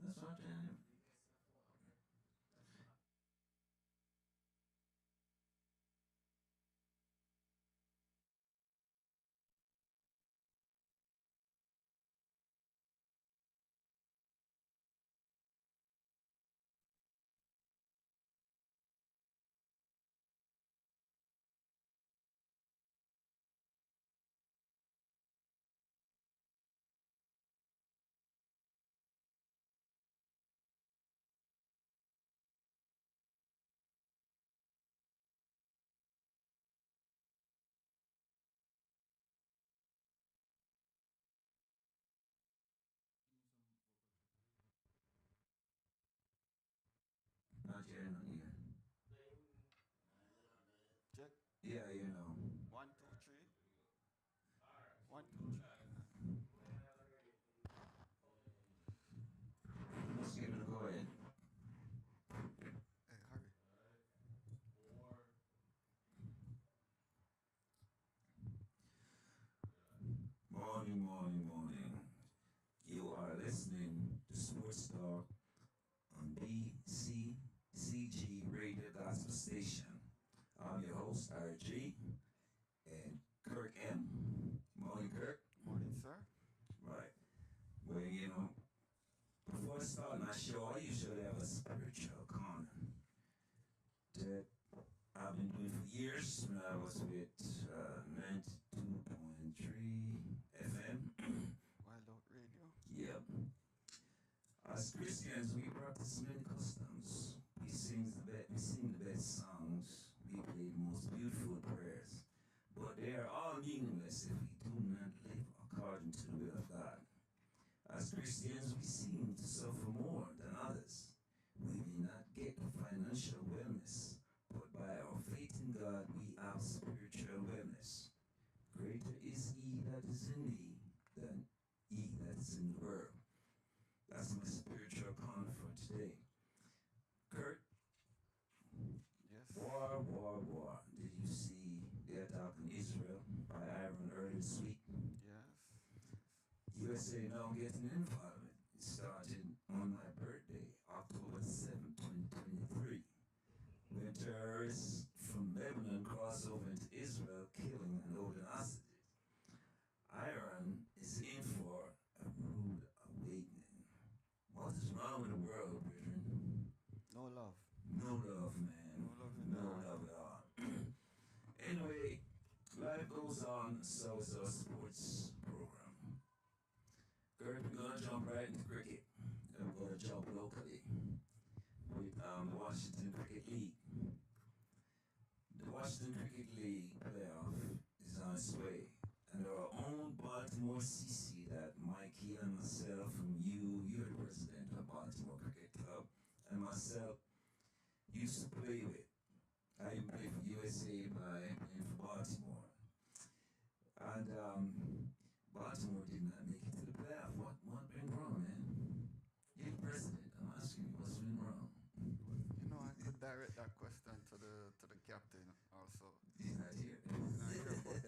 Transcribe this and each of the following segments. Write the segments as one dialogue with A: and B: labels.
A: That's what I'm telling you. Not yet, not yet.
B: Check.
A: Yeah, you know.
B: One, two, three. One, two, three.
A: Let's give it a go ahead.
B: Hey, hurry.
A: Morning, morning, morning. You are listening to Sports Talk on BCCG Radio Gospel Station. I'm your host, RG, and Kirk M. Morning, Kirk.
B: Morning, sir.
A: Right. Well, you know, before starting my show, I usually have a spiritual corner that I've been doing for years when I was with 92.3 FM.
B: Wild Out Radio.
A: Yep. As Christians, we practice many customs. We sing the best songs. We play the most beautiful prayers. But they are all meaningless if we do not live according to the will of God. As Christians, we seem to suffer more than others. We may not get the financial wellness, but by our faith in God, we have spiritual wellness. Greater is He that is in me than He that is in the world. That's my spiritual call for today. Kurt,
B: Yes.
A: war, war, war. Did you see the attack on Israel by Iran earlier this week?
B: Yes.
A: USA now getting involved. It started on my birthday, October 7th, 2023, when terrorists from Lebanon crossed over into Israel, killing and holding hostages. Iran is in for a rude awakening. What is wrong with the world, brethren?
B: No love.
A: No love, man.
B: No love in the
A: No
B: heart.
A: love at all. Anyway, life goes on, so is our sports program. Kurt, we're gonna jump right into cricket. And we're gonna jump locally with the Washington Cricket League. The Washington Cricket League playoff is on its way. And our own Baltimore CC that Mikey and myself and you're the president of Baltimore Cricket Club, and myself used to play with. I even played for USA by playing for Baltimore. And Baltimore did not make it to the playoff. What went wrong, man? You're the president. I'm asking you what's been wrong.
B: You know, I could direct that question to the captain also.
A: He's not here.
B: He's not here, but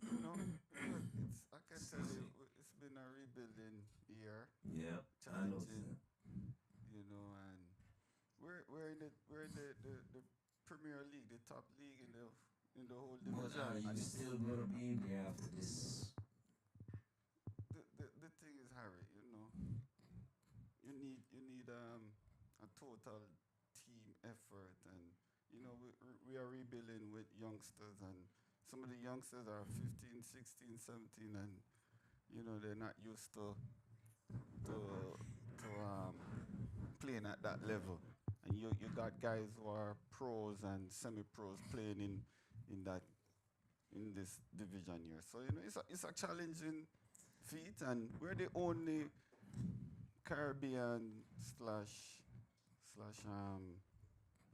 B: you know, look, it's I can tell
A: Excuse
B: you,
A: me.
B: it's been a rebuilding year,
A: Yeah, I know
B: challenging,
A: that.
B: you know, and we're in the Premier League, the top league in the whole
A: But are
B: division,
A: you
B: and
A: still gonna be in there after this?
B: the thing is, Harry, you know, you need a total team effort, and you know we are rebuilding with youngsters, and some of the youngsters are 15, 16, 17, and you know they're not used to playing at that level. And you got guys who are pros and semi-pros playing in that in this division here. So you know it's a challenging feat, and we're the only Caribbean slash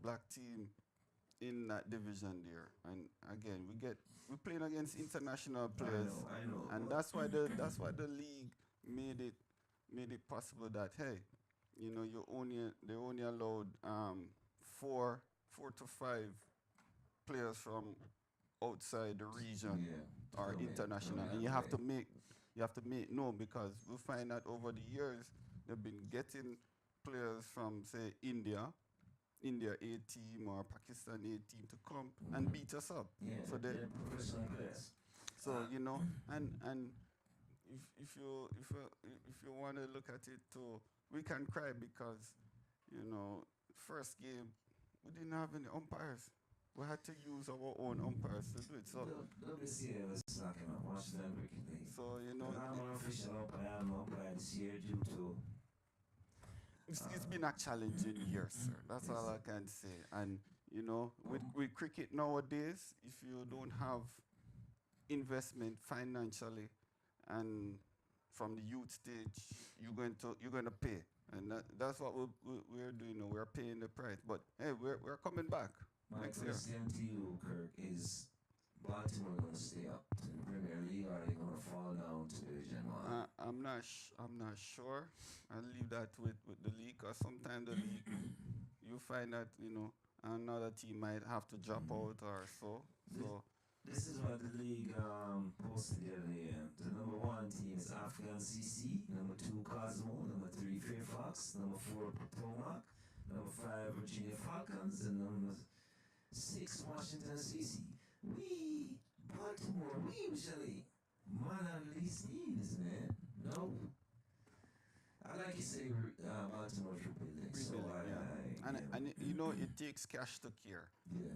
B: black team in that division there. And again, we're playing against international players,
A: I know,
B: and
A: but
B: that's why the league made it possible that, hey, you know, they only allowed four to five players from outside the region
A: yeah, to
B: or
A: come in
B: international, and
A: and play.
B: you have to make known, because we find that over the years they've been getting players from say India A team or Pakistan A team to come and beat us up.
A: Yeah,
B: So they,
A: they're professional players.
B: so you know, and if you want to look at it too, we can cry because you know first game we didn't have any umpires. We had to use our own umpires to do it. So
A: WCA was slacking up Washington Cricket League.
B: so you know
A: I'm an official umpire. I'm an umpire this year due to.
B: it's been a challenging year, sir. That's all I can say. And you know, with cricket nowadays, if you don't have investment financially and from the youth stage, you're going to pay, and that's what we're doing. Now. We're paying the price, but hey, we're coming back
A: My
B: next year.
A: question to you, Kirk, is Baltimore going to stay up to the Premier League or are they going to fall down to Division 1?
B: I'm not sure. I'll leave that with the league, because sometimes the league you find that you know another team might have to drop out or so. So
A: This is what the league posted the other day. The number 1 team is African CC, number 2 Cosmo, number 3 Fairfax, number 4 Potomac, number 5 Virginia Falcons, and number 6 Washington CC. We, Baltimore, we usually man on these teams, man. No. I like you say Baltimore's rebuilding. So
B: and you know it takes cash to care.
A: yeah.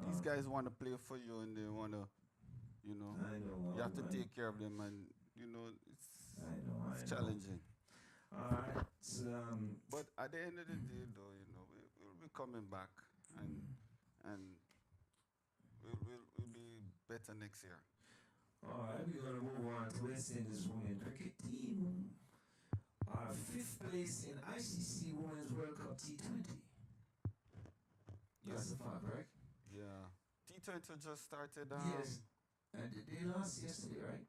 B: These guys want to play for you, and they want to, you know,
A: I know.
B: you have to take care of them, and you know it's challenging.
A: Alright,
B: But at the end of the day, though, you know, we'll be coming back, and we'll be better next year.
A: alright, we're gonna move on to West Indies women cricket team. Our 5th place in ICC Women's World Cup T20. That's a fact, right?
B: Yeah. T20 just started.
A: Yes. And they lost yesterday, right?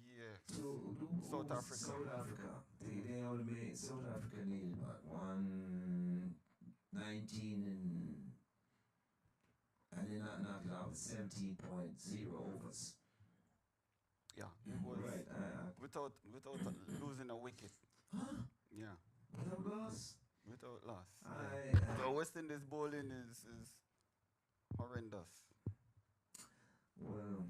B: Yeah.
A: To
B: South Africa.
A: South Africa. They only made South Africa needed about 119 and they knocked it out with 17.0 overs.
B: Yeah. It was
A: right.
B: without losing a wicket.
A: Huh?
B: Yeah.
A: Without loss?
B: Without loss.
A: Yeah.
B: So West Indies bowling is horrendous.
A: Well,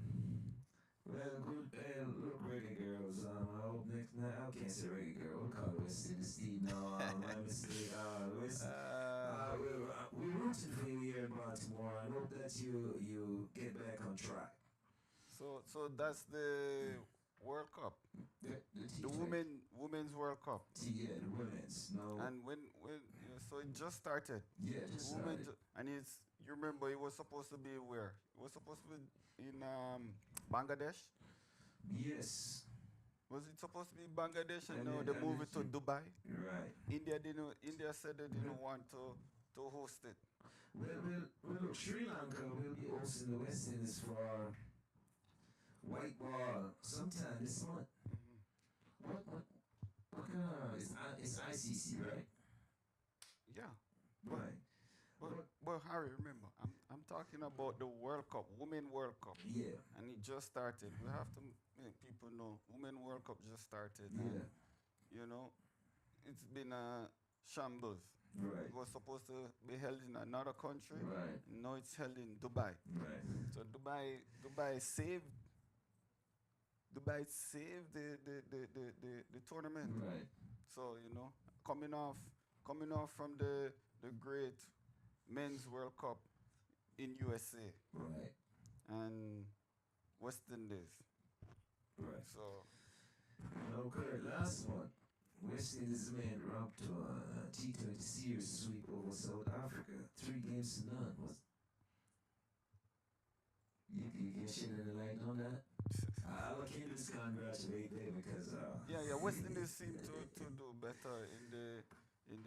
A: good. Look, reggae girls. I hope next night I can't say reggae girl. We'll call it West Indies team now. My mistake. We're rooting for you here in Baltimore. I hope that you get back on track.
B: So that's the World Cup. The women's World Cup.
A: Yeah, the women's. No.
B: And when so it just started.
A: Yeah, just started.
B: And you remember it was supposed to be where? It was supposed to be in Bangladesh.
A: Yes.
B: Was it supposed to be Bangladesh and now
A: then-
B: they
A: and
B: moved
A: then
B: it to Dubai?
A: Right.
B: India said they didn't want to host it.
A: Well, look, Sri Lanka will be hosting the West Indies for white ball sometime this month. What kind of, it's ICC, right?
B: Yeah.
A: Right.
B: But Harry, remember, I'm talking about the World Cup, Women World Cup.
A: Yeah.
B: And it just started. We have to make people know Women World Cup just started.
A: Yeah.
B: And, you know, it's been a shambles.
A: Right.
B: It was supposed to be held in another country.
A: Right.
B: Now it's held in Dubai.
A: Right.
B: So Dubai saved the tournament.
A: Right.
B: So, you know, coming off from the great men's World Cup in USA
A: Right.
B: and West Indies.
A: Right.
B: So
A: Okay, last one. West Indies men were up to a T20 series sweep over South Africa. 3 games to none. You can shed any light on that? I can't just congratulate them because
B: West Indies seem to do better in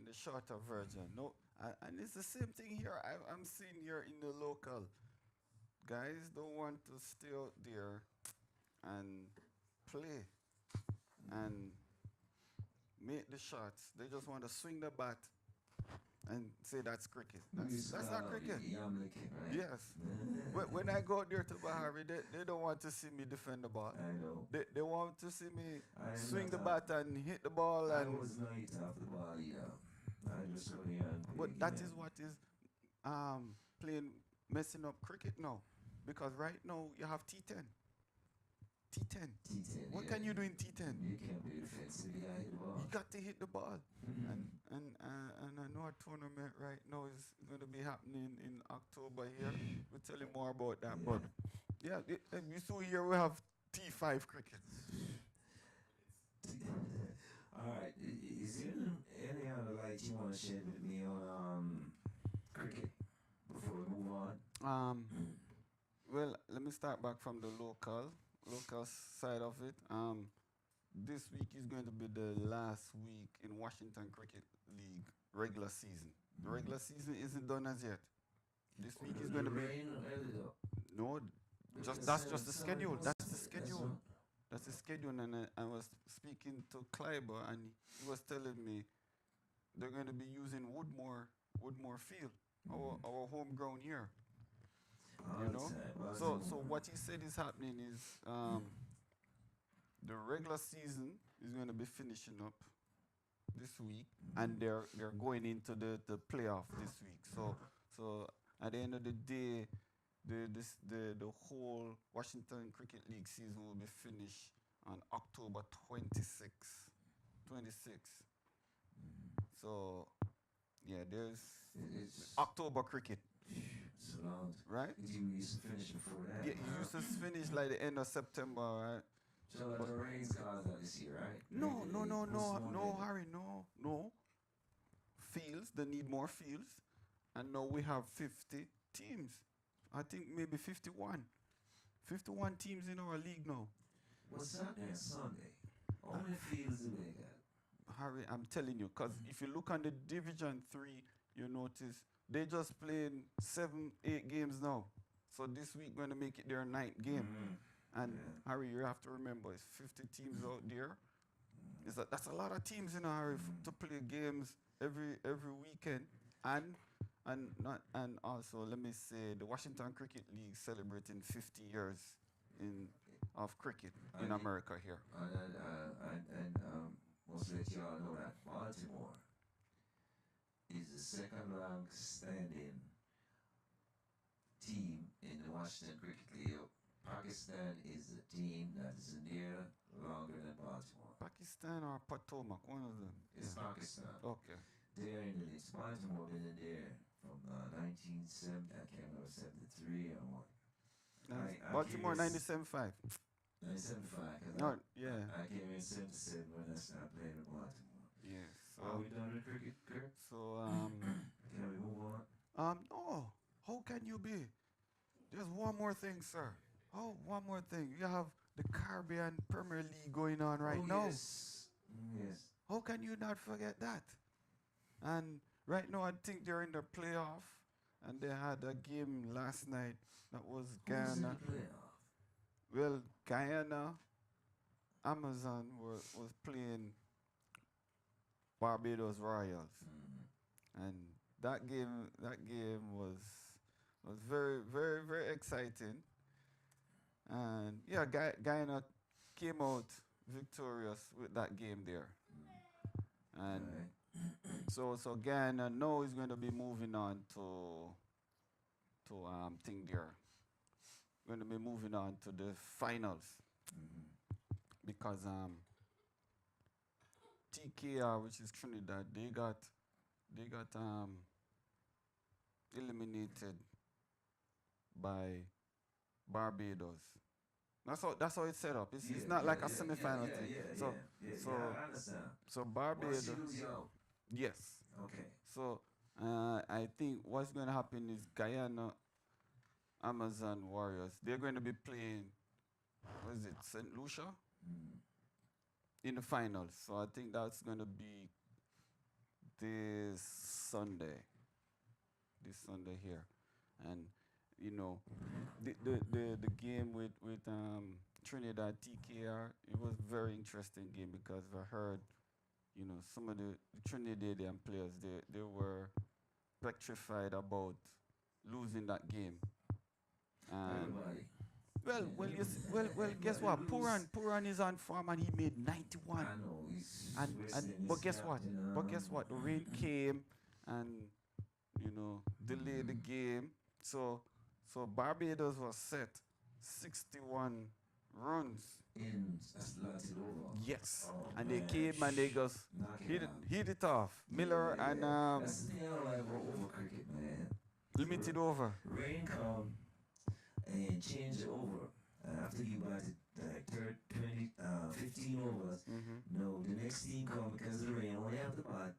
B: the shorter version. No, and it's the same thing here. I'm seeing here in the local. Guys don't want to stay out there and play and make the shots. They just want to swing the bat and say that's cricket.
A: It's
B: That's not cricket.
A: yam licking, right?
B: Yes. When I go out there to Bahari, they don't want to see me defend the ball.
A: I know.
B: They want to see me
A: I am
B: swing the
A: not
B: bat and hit the ball.
A: I
B: And
A: was not hit off the ball either. I just go here and play
B: but
A: the
B: that
A: game.
B: is what is playing messing up cricket now, because right now you have T10. T10.
A: T10.
B: What
A: Yeah.
B: can you do in T10?
A: You can't be defensive. You gotta hit the ball.
B: You got to hit the ball.
A: Mhm.
B: And I know a tournament right now is going to be happening in October here. We'll tell you more about that.
A: Yeah.
B: But yeah, you see here we have T5 cricket.
A: All right. Is there any other light you want to shed with me on cricket before we move on?
B: Well, let me start back from the local side of it. This week is going to be the last week in Washington Cricket League regular season. The regular season isn't done as yet. This week is going to be no, that's just the schedule. That's the schedule. That's the schedule. And I was speaking to Kleiber, and he was telling me they're going to be using Woodmore Field, our home ground here. You know. So what he said is happening is the regular season is going to be finishing up this week, and they're going into the playoff this week. So at the end of the day, the whole Washington Cricket League season will be finished on October 26th. 26th. So yeah, there's
A: It's
B: October cricket,
A: so long.
B: right?
A: You used to finish before that.
B: Yeah, you used to finish like the end of September, right?
A: So like the rains caused that this year, right?
B: No,
A: Postponed it.
B: Harry, no. Fields, they need more fields. And now we have 50 teams. I think maybe 51. 51 teams in our league now.
A: What's Saturday and Sunday? How many fields do they got?
B: Harry, I'm telling you, because if you look on the Division 3, you notice they just playing 7, 8 games now. So this week going to make it their 9th game. And
A: Yeah.
B: Harry, you have to remember, it's 50 teams out there. That's a lot of teams in Harry to play games every weekend. And also, let me say, the Washington Cricket League celebrating 50 years of cricket in America here.
A: And must let y'all know that Baltimore is the second longest standing team in the Washington Cricket League. Pakistan is the team that is in there longer than Baltimore.
B: Pakistan or Potomac, one of them.
A: It's
B: Yeah.
A: Pakistan.
B: Okay.
A: They're in the league. Baltimore been in there from 1970. I can't remember 73 or what.
B: Baltimore
A: came in
B: 97.5.
A: 1975.
B: No, yeah.
A: I came in 77 when I started playing with Baltimore.
B: Yeah.
A: Are we done with cricket, Kurt?
B: So
A: Can we move on?
B: no. How can you be? There's one more thing, sir. Oh, one more thing. You have the Caribbean Premier League going on right now.
A: Yes. Yes.
B: How can you not forget that? And right now, I think they're in the playoff, and they had a game last night that was
A: Who's in
B: Guyana.
A: the playoff?
B: Well, Guyana, Amazon was playing Barbados Royals, and that game was very, very, very exciting. And yeah, Guyana came out victorious with that game there. And
A: Right.
B: so Guyana now is going to be moving on to thing there. Going to be moving on to the finals because TKR, which is Trinidad, they got eliminated by Barbados. That's how it's set up. It's not like a semi-final thing. So
A: I understand.
B: so
A: Once
B: Barbados,
A: you lose, yo.
B: yes.
A: Okay.
B: So I think what's going to happen is Guyana Amazon Warriors. They're going to be playing. What is it? St. Lucia in the finals. So I think that's going to be this Sunday. This Sunday here, and you know, the game with Trinidad TKR. It was a very interesting game because I heard, you know, some of the Trinidadian players they were petrified about losing that game. And
A: Everybody.
B: guess
A: Everybody
B: what?
A: lose.
B: Puran is on form and he made 91.
A: I know he's
B: And
A: wasting
B: but
A: his
B: guess what?
A: captain.
B: But guess what? The rain came and delayed the game. So Barbados was set 61 runs.
A: In Atlantic over.
B: Yes.
A: Oh,
B: And they
A: man.
B: came and they just
A: Knock it out.
B: hit it off. Miller
A: Yeah,
B: and
A: that's the thing I don't like about over cricket, man.
B: limited over.
A: Rain come and change it over. After you batted like 30, 20, 15 overs, no, the next team come because of the rain only have to bat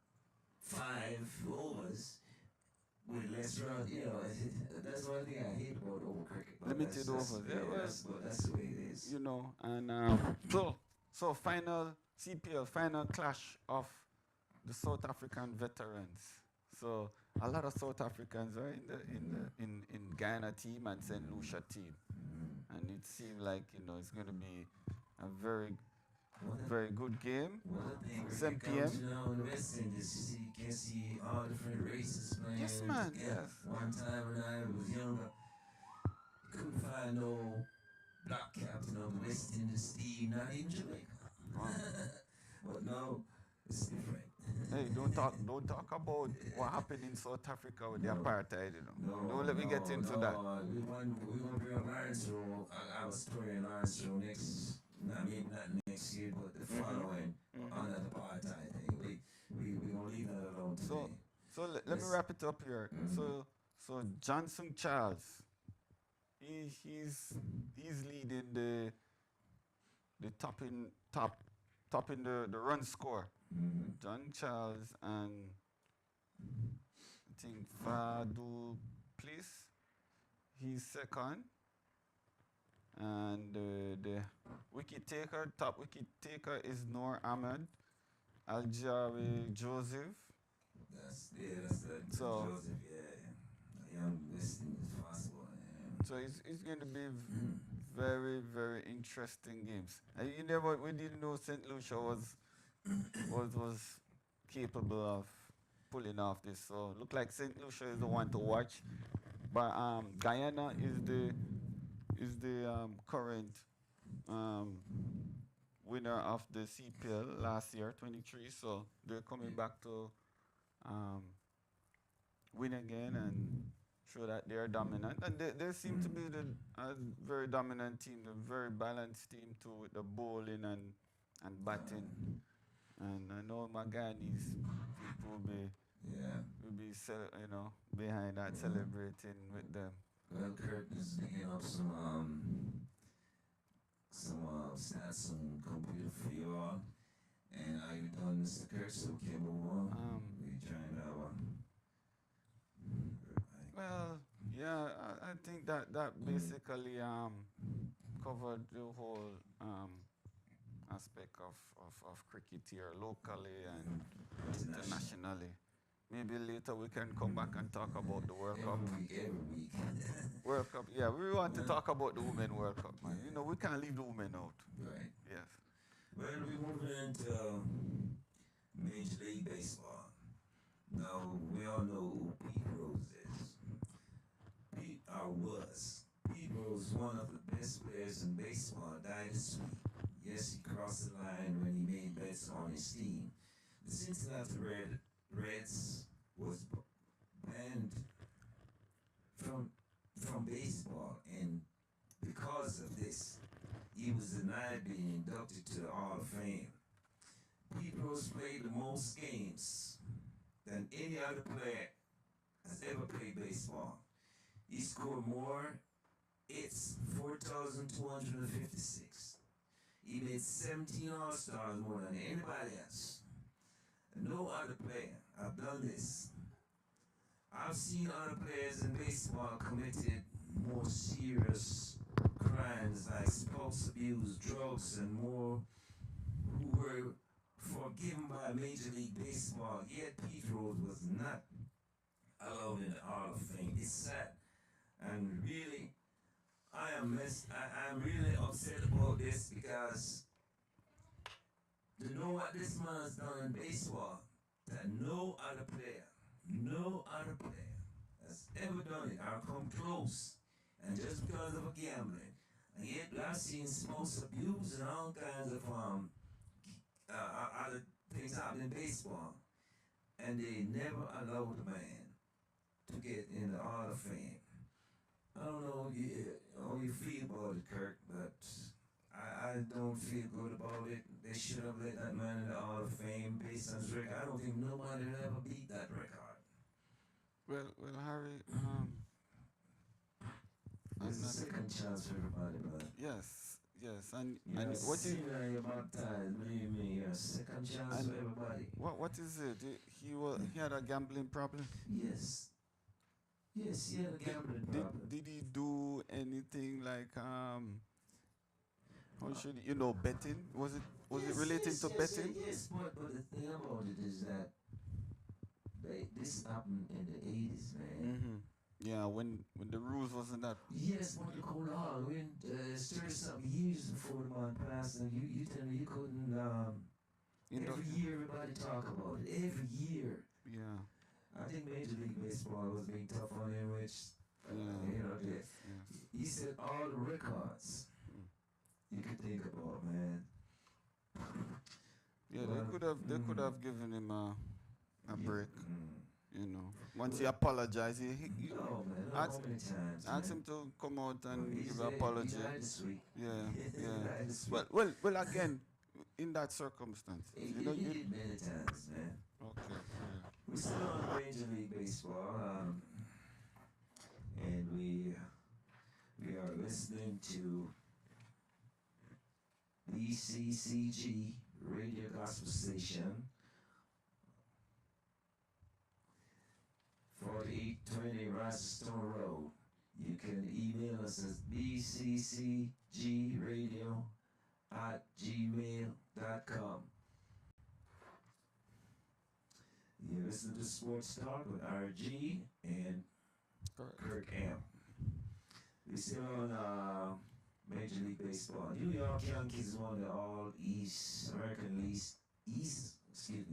A: 5 overs with less runs. You know, that's one thing I hate about over cricket. But
B: Limited overs.
A: That's the way it is.
B: And so final CPL final clash of the South African veterans. So a lot of South Africans are in Guyana team and St. Lucia team, and it seemed like it's going to be a very good game.
A: Well, the thing
B: 7
A: when
B: p.m.
A: it comes, in the West Indies, you can see all different races playing.
B: Yes, man.
A: together.
B: Yes.
A: One time when I was younger, couldn't find no black captain of the West Indies team, not even Jamaica. But now it's different.
B: Hey, don't talk about what happened in South Africa with the apartheid. Don't let me get into that.
A: We want to bring up Lawrence Rowe. I was touring Lawrence Rowe maybe not next year, but the following under the apartheid thing. We gonna leave that alone today.
B: So let me wrap it up here. So Johnson Charles, he's leading the top in the run score. John Charles and I think Fadu Place, he's second. And the top wicket taker is Noor Ahmed, Aljari Joseph.
A: That's the Joseph, yeah. Young West Indies possible. Yeah.
B: So it's going to be very, very interesting games. And we didn't know St. Lucia was capable of pulling off this. So look like St. Lucia is the one to watch. But Guyana is the current winner of the CPL last year, 23. So they're coming back to win again and show that they are dominant. And they seem to be a very dominant team, a very balanced team too, with the bowling and batting. And I know my Guyanese people will be behind that, celebrating with them.
A: Well, Kirt is digging up some stats, some computer for you all. And are you done, Mr. Kirt? So we can move on. We trying that one.
B: Well, yeah, I think that basically covered the whole aspect of cricket here locally and internationally. Maybe later we can come back and talk about the World Cup.
A: Every week.
B: World Cup, yeah, we want to talk about the Women World Cup, man. We can't leave the women out.
A: Right.
B: Yes.
A: Well, we're moving into Major League Baseball. Now, we all know who Pete Rose is. Pete Rose, one of the best players in baseball, died this week. Yes, he crossed the line when he made bets on his team. The Cincinnati Reds was banned from baseball, and because of this, he was denied being inducted to the Hall of Fame. Pete Rose played the most games than any other player has ever played baseball. He scored more hits, 4,256. He made 17 All-Stars more than anybody else. No other player. I've done this. I've seen other players in baseball committed more serious crimes like spouse abuse, drugs, and more, who were forgiven by Major League Baseball. Yet Pete Rose was not allowed in the Hall of Fame. It's sad. And really, I'm really upset about this because to know what this man has done in baseball, that no other player No other player has ever done it or come close. And just because of a gambling. And yet I've seen sports abuse and all kinds of other things happen in baseball. And they never allowed the man to get in the Hall of Fame. I don't know how you feel about it, Kirk, but I don't feel good about it. They should have let that man in the Hall of Fame based on his record. I don't think nobody will ever beat that record.
B: Well, Harry. I'm
A: There's a
B: not.
A: second chance for everybody, but
B: Yes, and
A: you're a
B: what is
A: sinner, you're baptized. Believe me, you're a second chance
B: and
A: for everybody.
B: what is it? He had a gambling problem.
A: Yes, yes, he had a gambling problem.
B: Did he do anything like how should betting? Was it
A: Yes,
B: relating
A: yes,
B: to
A: yes,
B: betting?
A: yes. But the thing about it is that this happened in the 80s, man.
B: Mm-hmm. Yeah, when the rules wasn't that.
A: Yes, but look how long. When 30 something years before the man passed, and you tell me you couldn't. Every year, everybody talk about it. Every year.
B: Yeah.
A: I think Major League Baseball was being tough on him, which
B: Yes.
A: he set all the records you could think about, man.
B: Yeah,
A: Well,
B: they could have given him a break. Once he
A: Well,
B: apologized, he
A: no, man. How
B: asked,
A: many times,
B: asked
A: man?
B: him to come out
A: Well,
B: and
A: he's
B: give an
A: dead. He
B: apology.
A: died this week.
B: Yeah,
A: He
B: yeah.
A: died this week.
B: Well, again, in that circumstance,
A: He did it many times, man.
B: Okay. Yeah.
A: We're still on Major League Baseball, and we are listening to BCCG Radio Gospel Station, 4820 Rochester Road. You can email us at bccgradio@gmail.com. You listen to Sports Talk with RG and
B: Correct.
A: Kirk M. We still on Major League Baseball. New York Yankees won the All East American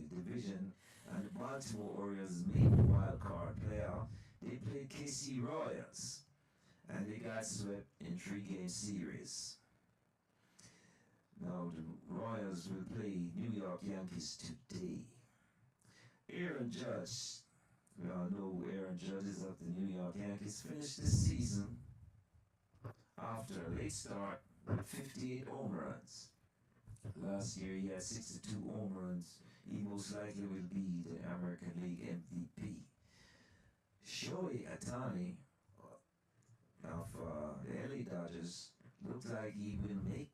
A: Division, and the Baltimore Orioles made the wild card playoff. They played KC Royals, and they got swept in 3-game series. Now the Royals will play New York Yankees today. Aaron Judge, we all know who Aaron Judge is of the New York Yankees, finished this season after a late start with 58 home runs. Last year he had 62 home runs. He most likely will be the American League MVP. Shohei Ohtani of the LA Dodgers looks like he will make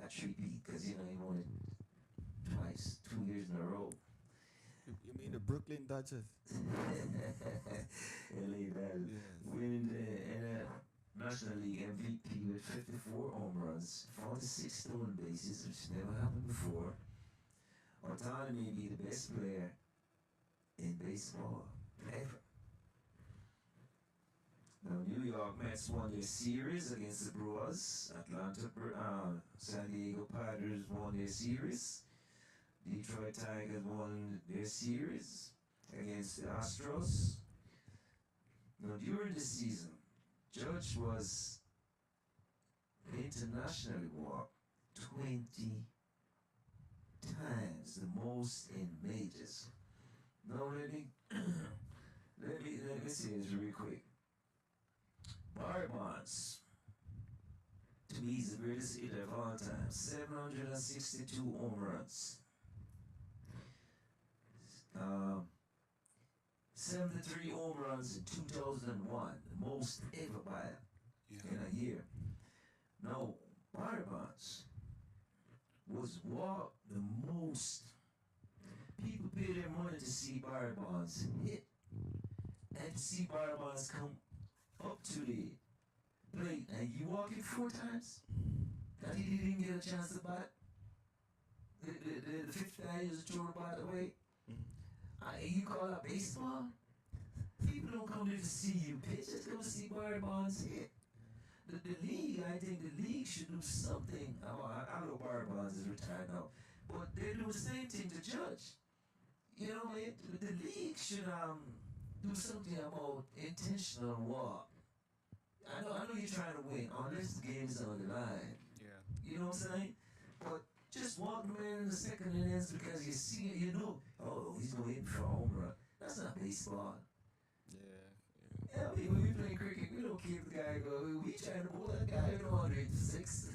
A: a three-peat because he won it twice, 2 years in a row.
B: You mean the Brooklyn Dodgers?
A: LA Dodgers winning the National League MVP with 54 home runs, 46 stolen bases, which never happened before. Ohtani may be the best player in baseball ever. Now, New York Mets won their series against the Brewers. San Diego Padres won their series. Detroit Tigers won their series against the Astros. Now, during the season, Judge was internationally walked 20 times, the most in majors. Now, let me say this real quick. Barry Bonds, to me, is the greatest hitter of all time. 762 home runs. 73 home runs in 2001, the most ever by in a year. Now, Barry Bonds was walked the most. People pay their money to see Barry Bonds hit and to see Barry Bonds come up to the plate, and you walk it 4 times. That he didn't get a chance to bat. The fifth guy is throw the bat away. You call that baseball? People don't come there to see you pitch. Just come to see Barry Bonds hit. The league, I think the league should do something. I know Barry Bonds is retired now, but they do the same thing to Judge. The league should do something about intentional walk. I know you're trying to win, unless the game is on the line.
B: Yeah.
A: You know what I'm saying? But just walk the man in the second innings because you see it, you know, oh, he's going to hit for a home run. That's not baseball.
B: Yeah.
A: Yeah, I mean, when we play cricket, we don't keep the guy going. We trying to pull that guy in 106.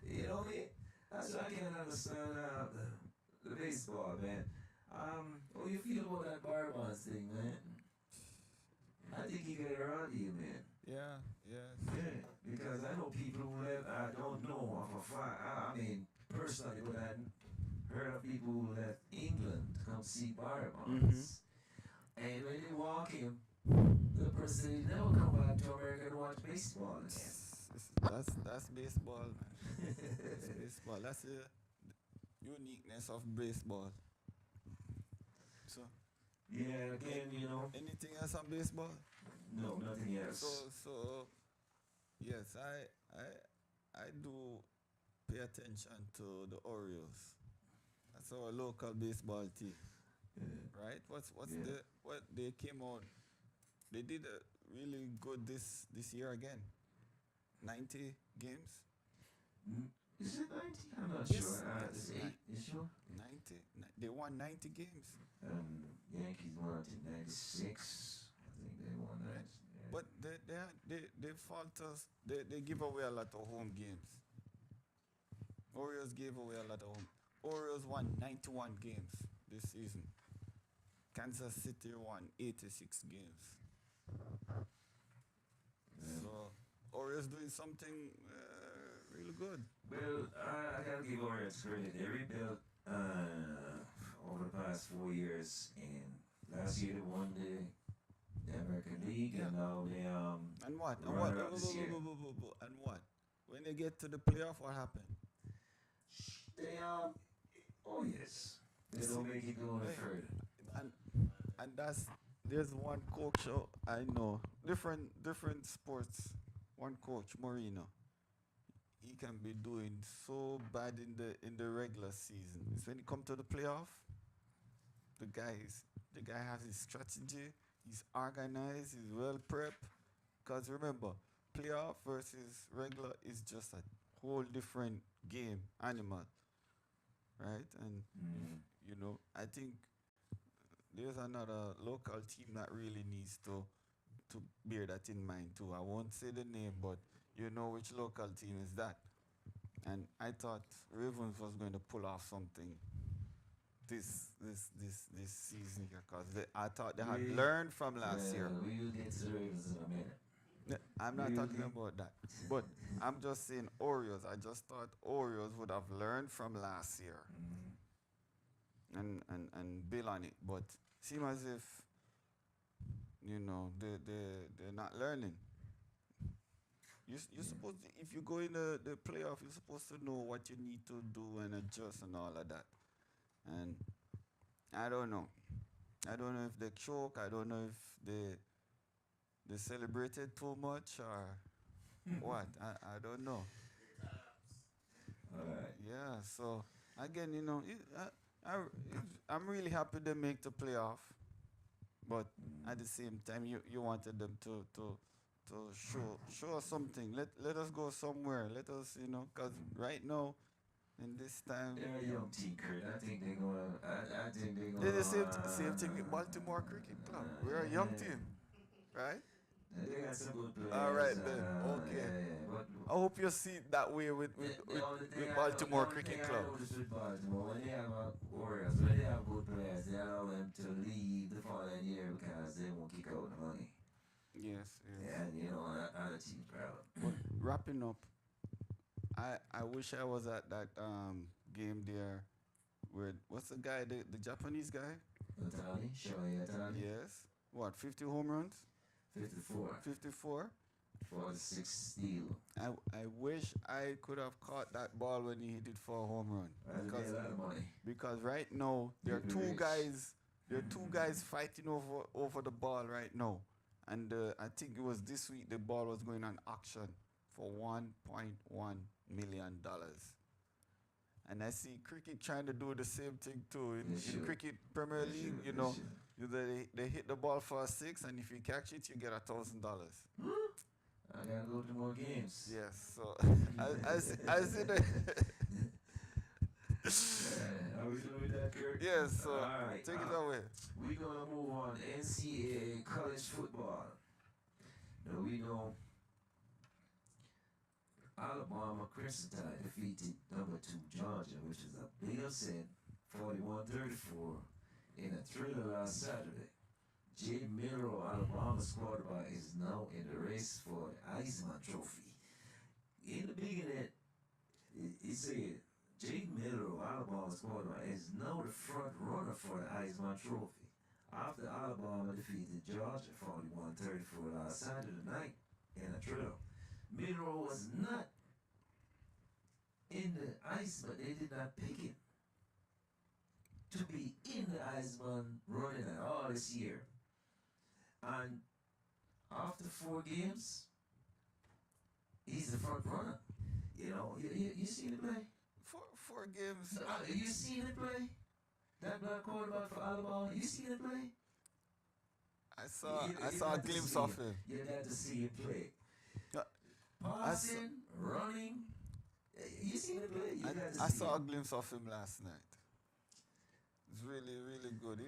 A: You know what I mean? That's why I can't understand the baseball, man. What do you feel about that bar bonds thing, man? I think he got it around you, man.
B: Yeah. Yes.
A: Yeah, because I know people who left, I don't know of a fact, I mean, personally, but I heard of people who left England to come see bar bonds. And when they walk in, the person never come back to America to watch baseball again.
B: That's baseball, man. That's baseball. That's the uniqueness of baseball. So,
A: Yeah, again, you know,
B: anything else on baseball?
A: no, nothing
B: So,
A: else.
B: so yes, I do pay attention to the Orioles. That's our local baseball team,
A: Yeah,
B: right? What's
A: yeah.
B: what they came out? They did really good this year again. 90 games.
A: Is it 90? I'm not
B: Yes,
A: sure.
B: yes,
A: It's 8, you sure?
B: 90. They won 90 games.
A: Yankees won in 96. I think they won that. Yeah.
B: But they falter. They give away a lot of home games. Orioles gave away a lot of home. Orioles won 91 games this season. Kansas City won 86 games.
A: Yeah.
B: So Orioles doing something really good.
A: Well, I gotta give Orioles credit. They rebuilt over the past 4 years, and last year they won the American League,
B: Yeah.
A: and now they
B: And what? And what?
A: runner up this year.
B: And what? When they get to the playoff, what happened?
A: They oh yes, they don't make it go any
B: Hey,
A: further.
B: and and there's one coach I know, different sports. One coach, Marino. He can be doing so bad in the regular season. It's when he come to the playoff, the guy has his strategy. He's organized. He's well prepped. Cause remember, playoff versus regular is just a whole different game animal, right? And
A: Mm.
B: you know, I think there's another local team that really needs to bear that in mind too. I won't say the name, but you know which local team is that. And I thought Ravens was going to pull off something this season here because I thought they had
A: We,
B: learned from last year.
A: we will get to the Ravens in a minute.
B: I'm not
A: Really?
B: talking about that, but I'm just saying Orioles. I just thought Orioles would have learned from last year and build on it, but seem as if you know they're not learning. You're supposed to, if you go in the playoff, you're supposed to know what you need to do and adjust and all of that. And I don't know. I don't know if they choke. I don't know if they celebrated too much or what. I don't know.
A: All right.
B: Yeah. So again, you know, I'm really happy they make the playoff, but at the same time, you wanted them to show us something. Let us go somewhere. Let us, you know, because right now, in this time,
A: They're a young team, Kurt. I think they're gonna. I think they're
B: it's
A: gonna.
B: the same thing with Baltimore Cricket Club. We're a young team, right?
A: They got some good players.
B: All right, then. Okay.
A: Yeah. But
B: I hope you see it that way with Baltimore Cricket Club.
A: I noticed with Baltimore, when they have Orioles, when they have good players, they allow them to leave the following year because they won't kick out the money.
B: Yes, yes.
A: And you know, other teams proud.
B: But wrapping up, I wish I was at that game there. Where what's the guy, the Japanese guy?
A: Otani, Shohei Otani,
B: Yes. What, 50 home runs?
A: 54
B: 54?
A: for the sixth steal.
B: I wish I could have caught that ball when he hit it for a home run.
A: That'd be a lot of money.
B: Because right now there are
A: You'd be
B: two
A: rich.
B: guys. There are two guys fighting over the ball right now, and I think it was this week the ball was going on auction for $1.1 million. And I see cricket trying to do the same thing too in
A: They should.
B: cricket Premier
A: They
B: League.
A: should,
B: You
A: they
B: know,
A: should.
B: They hit the ball for a six, and if you catch it, you get $1,000.
A: I gotta go to more games.
B: Yes. So I see the
A: Are we doing with that, Kirt?
B: yes. So
A: Alright,
B: take it away.
A: we're gonna move on. NCAA college football. Now we know Alabama Crimson Tide defeated number 2 Georgia, which is a big upset, 41-34, in a thriller last Saturday. Jay Miller, Alabama's quarterback, is now in the race for the Heisman Trophy. In the beginning, it said Jay Miller, Alabama's quarterback, is now the front runner for the Heisman Trophy after Alabama defeated Georgia 41-34 last Saturday night in a thriller. Miller was not in the Heisman. They did not pick him to be in the Heisman running at all this year. And after 4 games, he's the front runner. You know, you seen him play?
B: Four games.
A: You seen him play? That black quarterback for Alabama, you seen him play?
B: I saw a glimpse of him.
A: You got to see him play.
B: Yeah,
A: Passing, running. You seen him play? You got to see
B: I saw a
A: him.
B: glimpse of him last night. It's really, really good.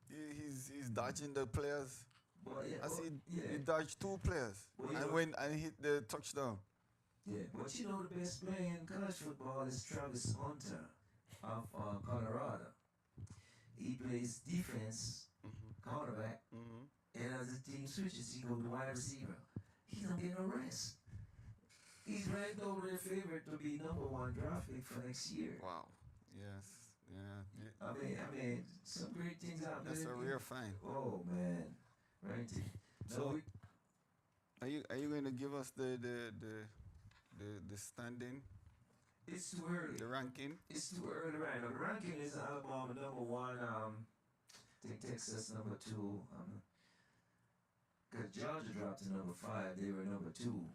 B: He's dodging the players.
A: But yeah,
B: I see
A: yeah.
B: he dodged 2 players
A: Well,
B: and hit the touchdown.
A: Yeah, but you know the best player in college football is Travis Hunter of Colorado. He plays defense, quarterback, and as the team switches, he goes to wide receiver. He don't get no rest. He's ranked over their favorite to be number 1 draft pick for next year.
B: Wow. Yes. Yeah.
A: I mean, some great things out there.
B: That's a rare find.
A: Oh man, right?
B: So, are you going to give us the standing,
A: It's too early.
B: the ranking?
A: It's too early right now. The ranking is Alabama number 1. I think Texas number 2. Cause Georgia dropped to number 5. They were number 2.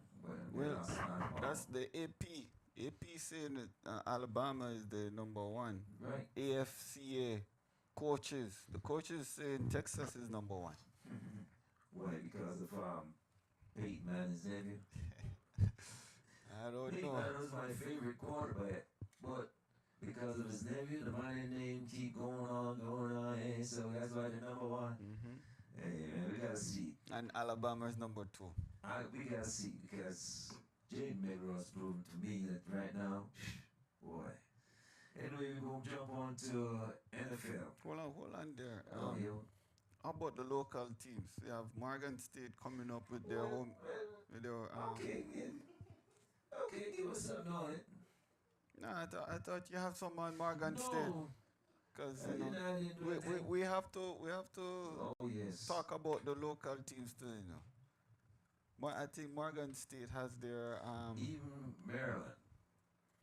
B: Well, that's the AP. AP saying that Alabama is the number 1.
A: right.
B: AFCA coaches. The coaches saying Texas is number 1.
A: Why? Because of Peyton Manning's nephew.
B: I don't
A: Peyton
B: know.
A: Manning was my favorite quarterback, but because of his nephew, the Manning name keep going on, and so that's why they're number 1. Hey man, we gotta see.
B: And Alabama is number 2.
A: We gotta see because Jay Miller has proven to me that right now, boy. Anyway, we're gonna jump on to NFL.
B: Hold on there.
A: Yo.
B: How about the local teams? We have Morgan State coming up with their home. With their,
A: Okay, man. Okay, give us something on it.
B: No, I thought you have some on Morgan State.
A: No.
B: Because
A: I didn't do that.
B: we have to
A: Oh yes.
B: talk about the local teams too, you know. I think Morgan State has their
A: Even Maryland.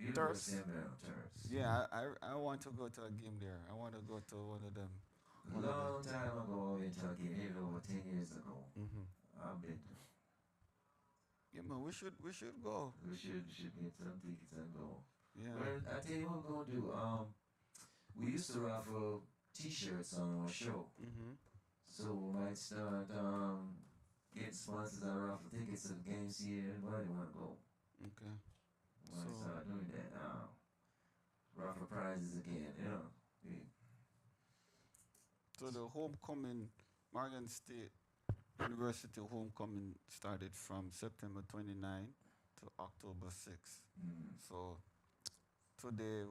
B: Terps.
A: University of Maryland Terps.
B: yeah. I want to go to a game there. I want to go to one of them.
A: A long time ago, I went to a game, maybe over 10 years ago. I've been.
B: Yeah, man, we should go.
A: We should get some tickets and go.
B: Yeah.
A: But I tell you what we're gonna do. We used to raffle T-shirts on our show, so we might start getting sponsors and raffle tickets to the games here. Anybody want to go?
B: Okay.
A: We might start doing that. Raffle prizes again. You know.
B: So the homecoming, Morgan State University homecoming started from September 29 to October 6. So today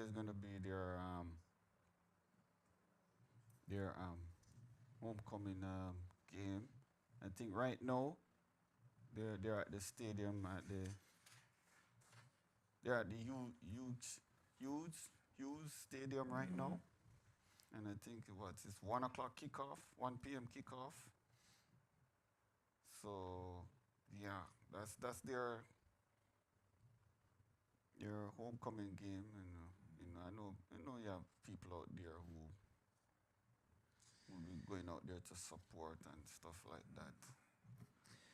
B: is gonna be their homecoming game. I think right now they're at the stadium they're at the Hughes Stadium right now. And I think it's 1 o'clock kickoff, 1 p.m. kickoff. So yeah, that's their homecoming game, and I know you have people out there who will be going out there to support and stuff like that.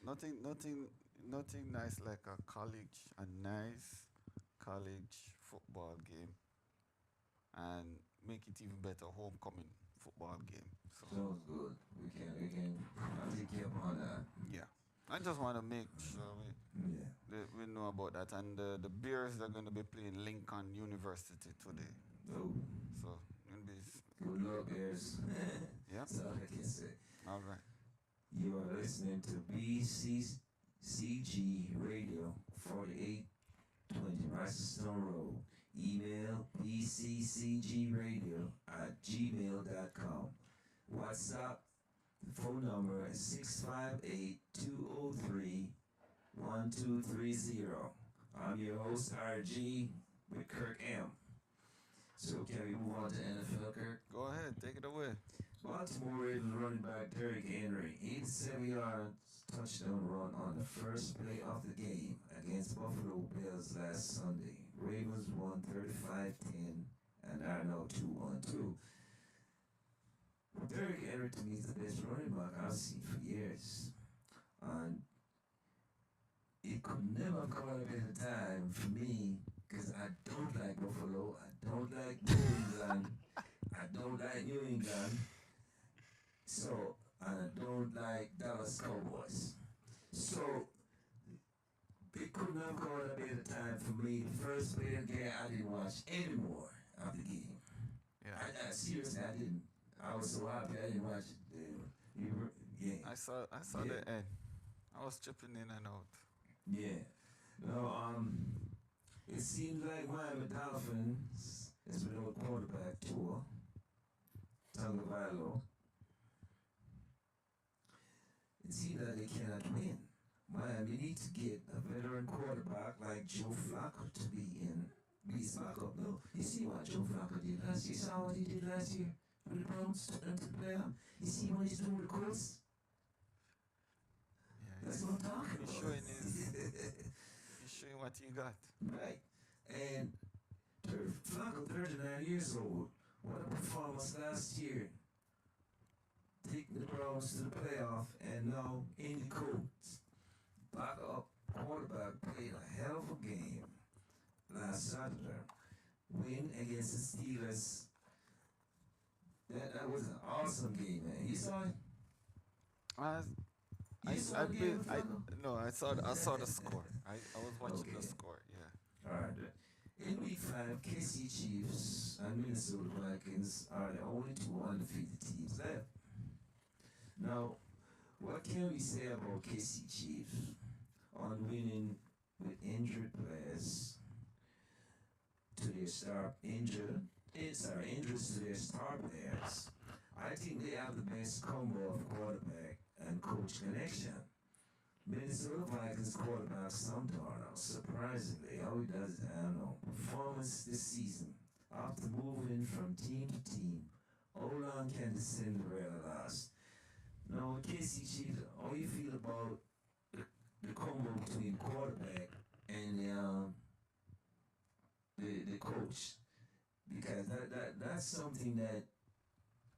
B: Nothing nice like a nice college football game, and make it even better homecoming football game. So
A: Sounds good. We can, I'll take you up on that.
B: Yeah. I just want to make sure
A: Yeah.
B: we know about that. And the Bears are going to be playing Lincoln University today.
A: Oh,
B: So, it'll be,
A: good luck, Bears.
B: yeah.
A: That's all I can say.
B: All right.
A: You are listening to BCCG Radio 4820 Rochester Road. Email bccgradio at gmail.com. WhatsApp phone number is 658-203-1230. I'm your host, RG, with Kirk M. So can we move on to NFL, Kirk?
B: Go ahead. Take it away.
A: Baltimore Ravens running back Derrick Henry, 87-yard touchdown run on the first play of the game against Buffalo Bills last Sunday. Ravens won 35-10 and are now 2-2. Derrick Henry to me is the best running back I've seen for years. And it could never come at a better time for me because I don't like Buffalo. I don't like New England. I don't like New England. So, and I don't like Dallas Cowboys. So, it couldn't have come at a better time for me. The first play of the game, I didn't watch any more of the game.
B: Yeah.
A: I seriously, I didn't. I was so happy I didn't watch the game.
B: I saw
A: Yeah.
B: the end. I was chipping in and out.
A: Yeah. No, it seems like Miami Dolphins is without quarterback Tua Tagovailoa. It seems like they cannot win. Miami needs to get a veteran quarterback like Joe Flacco to be his backup. No, you see what Joe Flacco did last year? You saw what he did last year with the Browns to the playoff? You see what he's doing with the Colts?
B: Yeah.
A: That's what I'm talking
B: He's
A: about.
B: showing he's showing what he got.
A: Right. And Flacco, 39 years old. What a performance last year. Taking the Browns to the playoff and now in the Colts. Backup quarterback played a hell of a game last Saturday. Win against the Steelers. That was an awesome game, man. You saw it? You saw the game with Flacco?
B: No, I saw the score. I was watching the
A: Okay.
B: score. Yeah.
A: All right. In week 5, KC Chiefs and Minnesota Vikings are the only two undefeated teams left. Now, what can we say about KC Chiefs on winning with injured players to their injuries to their star players? I think they have the best combo of quarterback and coach connection. Minnesota Vikings quarterback Sam Darnold, surprisingly, how he does it, I don't know. Performance this season, after moving from team to team, how long can the Cinderella last? Now, Casey Chiefs, how you feel about the combo between quarterback and the coach? Because that's something that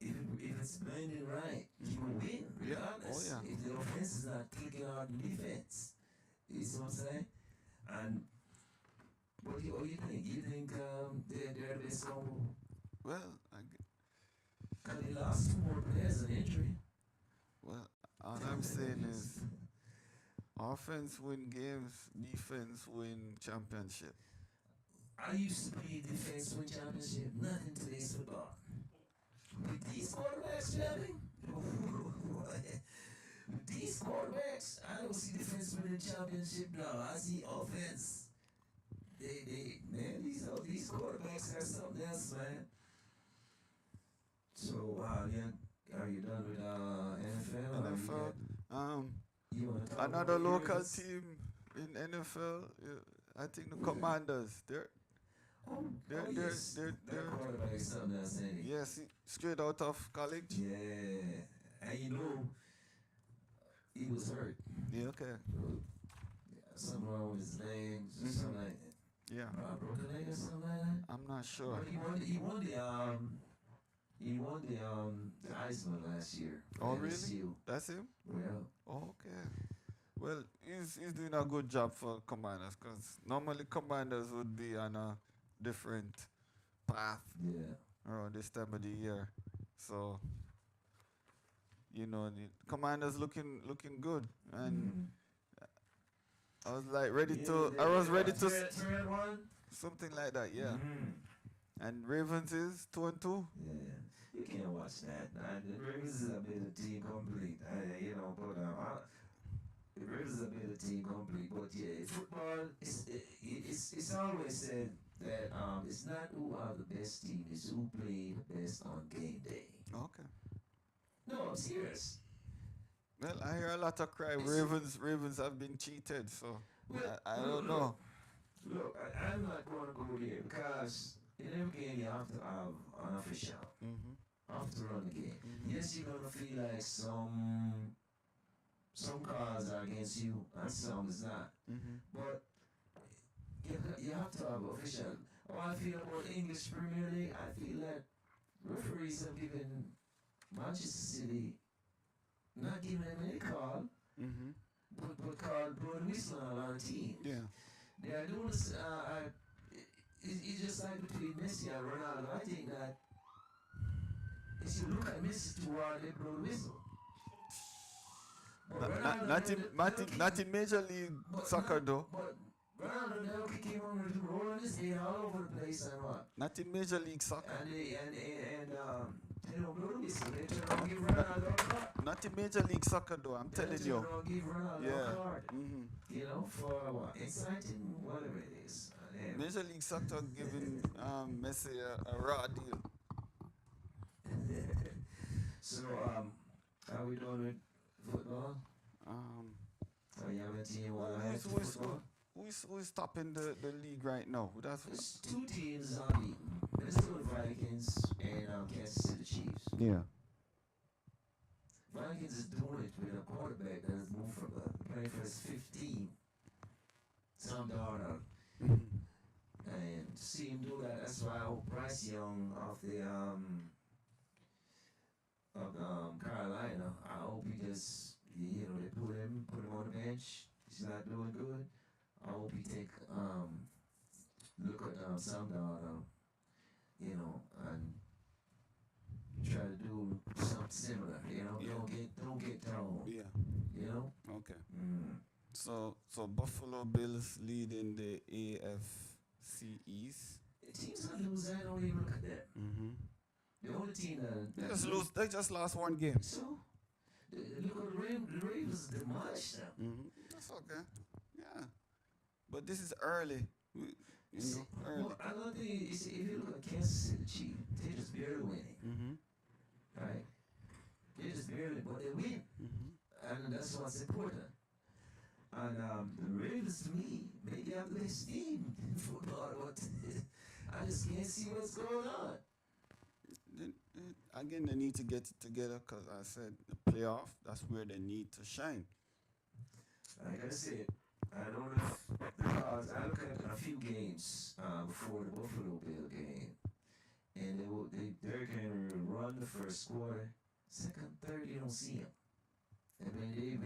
A: if it's blending right, you will win regardless.
B: Oh, yeah.
A: If the offense is not clicking on the defense, you see what I'm saying? And what do you think? You think they're the best combo?
B: Well,
A: Because they lost 2 more players in injury.
B: all I'm saying is offense win games, defense win championship.
A: I used to be defense win championship, not in today's football. With these quarterbacks, Jelly, with these quarterbacks, I don't see defense winning championship now. I see offense. Man, these quarterbacks have something else, man. So, are you done with NFL?
B: NFL.
A: You want to talk
B: Another
A: about
B: local
A: yours?
B: team in NFL. I think the Commanders. They're
A: Yes. Their quarterback is something else, ain't he?
B: yes, straight out of college.
A: Yeah. And he was hurt.
B: Yeah, okay.
A: Something wrong with his legs or something like that.
B: Yeah,
A: Broken leg or something like that.
B: I'm not sure.
A: But he won the Heisman last year. for
B: Oh, really?
A: LSU.
B: That's him.
A: Well,
B: Okay. Well, he's doing a good job for Commanders because normally Commanders would be on a different path
A: yeah.
B: around this time of the year. So You know, the Commanders looking good, and
A: Mm.
B: I was like ready
A: Yeah,
B: to. I was ready to
A: third one.
B: something like that. Yeah.
A: Mm.
B: And Ravens is 2-2.
A: Yeah, you can't watch that. The Ravens is a better team complete. But the Ravens is a better team complete. But yeah, football it's always said that it's not who are the best team, it's who play the best on game day.
B: Okay.
A: No, I'm serious.
B: Well, I hear a lot of cry. Ravens have been cheated, so
A: Well,
B: I
A: look,
B: don't know.
A: I'm not going to go there because in every game you have to have an official.
B: Mm-hmm.
A: You have to run the game.
B: Mm-hmm.
A: Yes, you're gonna feel like some calls are against you and some is not.
B: Mm-hmm.
A: But you have to have official. How I feel about English Premier League, I feel that referees have given Manchester City not giving them any call,
B: Mm-hmm.
A: but called blowing whistle on a lot of teams.
B: Yeah.
A: They are doing this. It's just like between Messi and Ronaldo. I think that if you look at Messi toward they blow the whistle.
B: Not in Major League Soccer though.
A: But Ronaldo never came on with rolling his head all over the place and what.
B: Not in Major League Soccer.
A: And they don't blow the whistle. They turn around and give Ronaldo a card.
B: Not in Major League Soccer though. I'm telling
A: They
B: you.
A: turn around and give Ronaldo
B: Yeah.
A: a card.
B: Mm-hmm.
A: For what? Inciting whatever it is.
B: Major League Soccer giving Messi a raw deal.
A: So how we doing with football? Are you having a team while I have football?
B: Who is topping the league right now?
A: There's two teams unbeaten. Minnesota Vikings and Kansas City Chiefs.
B: Yeah.
A: Vikings is doing it with a quarterback that has moved from playing for his 15. Sam Darnold. And to see him do that, that's why I hope Bryce Young of the Carolina, I hope he just they put him on the bench. He's not doing good. I hope he take look at Sam Darnold, and try to do something similar.
B: Yeah.
A: Don't get thrown.
B: Yeah. Okay. So Buffalo Bills leading the AFC East.
A: The teams that lose, I don't even look at them.
B: Mm-hmm.
A: The only team that
B: They just lost one game.
A: So look at the Ravens demolished them.
B: Mm-hmm. That's okay. Yeah. But this is early. Early.
A: Well, another thing is if you look at Kansas City Chiefs, they're just barely winning.
B: Mm-hmm.
A: Right? They're just barely, but they win.
B: Mm-hmm.
A: And that's what's important. And the Ravens, to me, maybe have the best team in football, but I just can't see what's going on.
B: Again, they need to get it together because I said the playoff, that's where they need to shine.
A: Like I said, I don't know because I look at a few games before the Buffalo Bill game, and Derrick Henry run the first quarter, second, third, you don't see him. And when they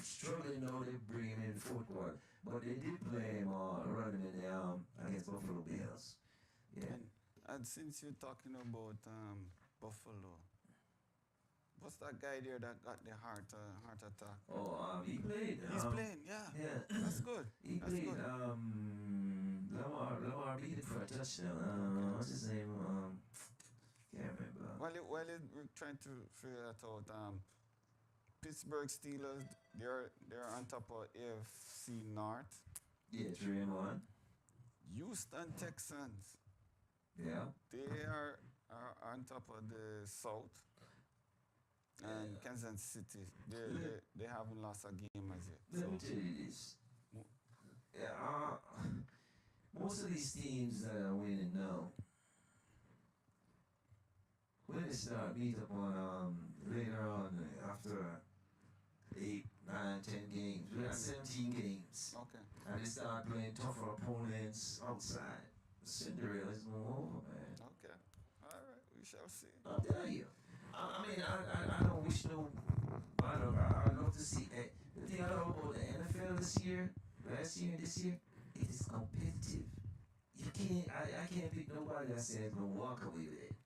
A: struggling, they bring him in the fourth quarter. But they did play him run him in against Buffalo Bills. Yeah.
B: And since you're talking about Buffalo, what's that guy there that got the heart attack?
A: Oh, he played.
B: He's playing, yeah. That's good.
A: He played. Lamar beat it for a touchdown. What's his name? Can't remember.
B: While we're trying to figure that out, Pittsburgh Steelers, they're on top of AFC North.
A: Yeah, 3-1.
B: Houston Texans.
A: Yeah.
B: They are on top of the South. And Kansas City, they haven't lost a game as yet.
A: Let me tell you this. Most of these teams that are winning now, when they start meet up on later on after 8, 9, 10 games, we got 17 games.
B: Okay.
A: And they start playing tougher opponents outside. Cinderella's going over, man.
B: Okay. All right. We shall see.
A: I'll tell you. I don't wish no. I'd love to see. The thing I love about the NFL this year, last year and this year, it is competitive. You can't. I can't pick nobody that says gonna walk away with it.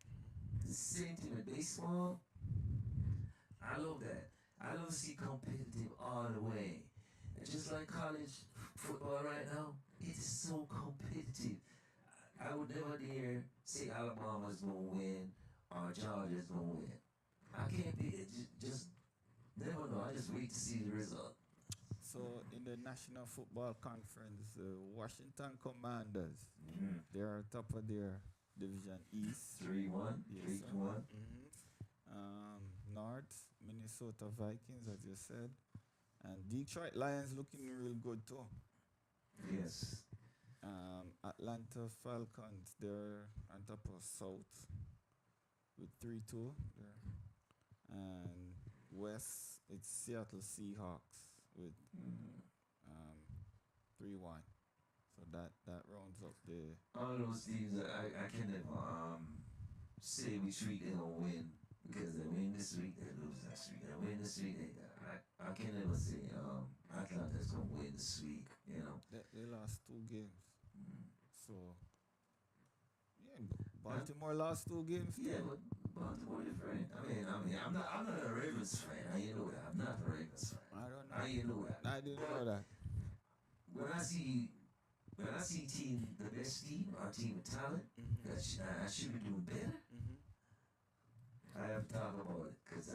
A: The same thing with baseball. I love that. to see competitive all the way. And just like college football right now, it is so competitive. I would never dare say Alabama's gonna win or Georgia's gonna win. I can't be it. Just never know. I just wait to see the result.
B: So in the National Football Conference, Washington Commanders,
A: Mm-hmm.
B: they are top of their division East.
A: 3-1,
B: Yes,
A: 3
B: sir.
A: to 1.
B: North, Minnesota Vikings, as you said, and Detroit Lions looking real good too.
A: Yes.
B: Atlanta Falcons, they're on top of South with 3-2 there. And West, it's Seattle Seahawks with
A: Mm.
B: 3-1. So that rounds up the.
A: All those teams, I can never say which week they gonna win because they win this week, they lose next week. They win this week, I can never say Atlanta's gonna win this week. You know.
B: They lost 2 games.
A: Mm.
B: So yeah, Baltimore lost 2 games.
A: Yeah, but Baltimore different. I'm not a Ravens fan. How you know that? I'm not a Ravens fan.
B: I don't know.
A: How you know that?
B: I didn't know that.
A: When I see team, the best team, our team with talent, that I should be doing better. I have to talk about it because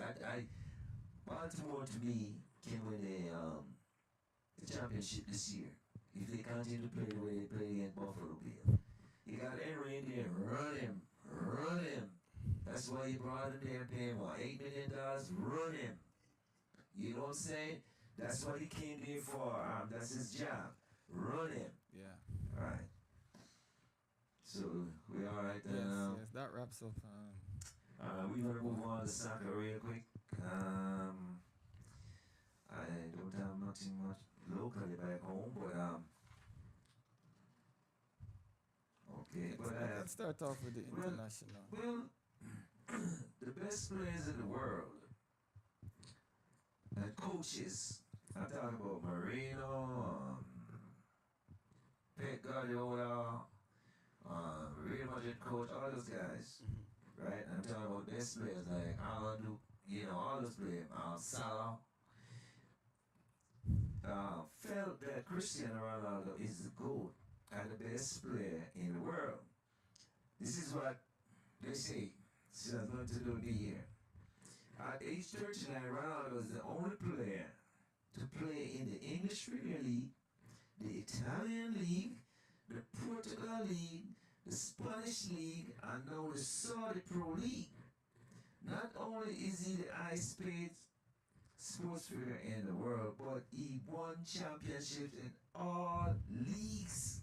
A: Baltimore to me can win the championship this year if they continue to play the way they play against Buffalo Bill. You got Henry in there, run him. That's why you brought him there, paying what, $8 million, run him. You know what I'm saying? That's what he came there for. That's his job. Run him.
B: Yeah.
A: All right. So we all right then.
B: Yes, that wraps up.
A: We're gonna move on to soccer real quick. I don't have nothing much locally back home, but okay. But I have
B: Let's start off with the international.
A: well, the best players in the world and coaches. I'm talking about Marino, Pep Guardiola, Real Madrid coach, all those guys, right? I'm talking about best players like Alan, all those players, Salah. Felt that Cristiano Ronaldo is the GOAT and the best player in the world. This is what they say. This has nothing to do with me here. At age 39, Ronaldo is the only player to play in the English Premier League, the Italian League, the Portugal League, the Spanish League, and now the Saudi Pro League. Not only is he the highest paid sports figure in the world, but he won championships in all leagues.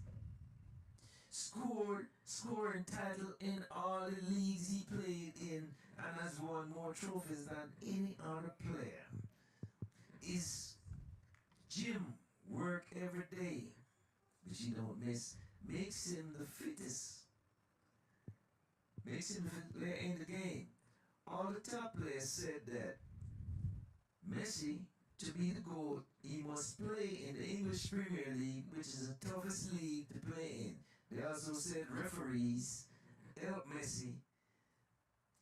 A: Scoring title in all the leagues he played in and has won more trophies than any other player. His gym work every day, which he don't miss, makes him the fittest. Makes him the fittest player in the game. All the top players said that Messi, to be the GOAT, he must play in the English Premier League, which is the toughest league to play in. They also said referees help Messi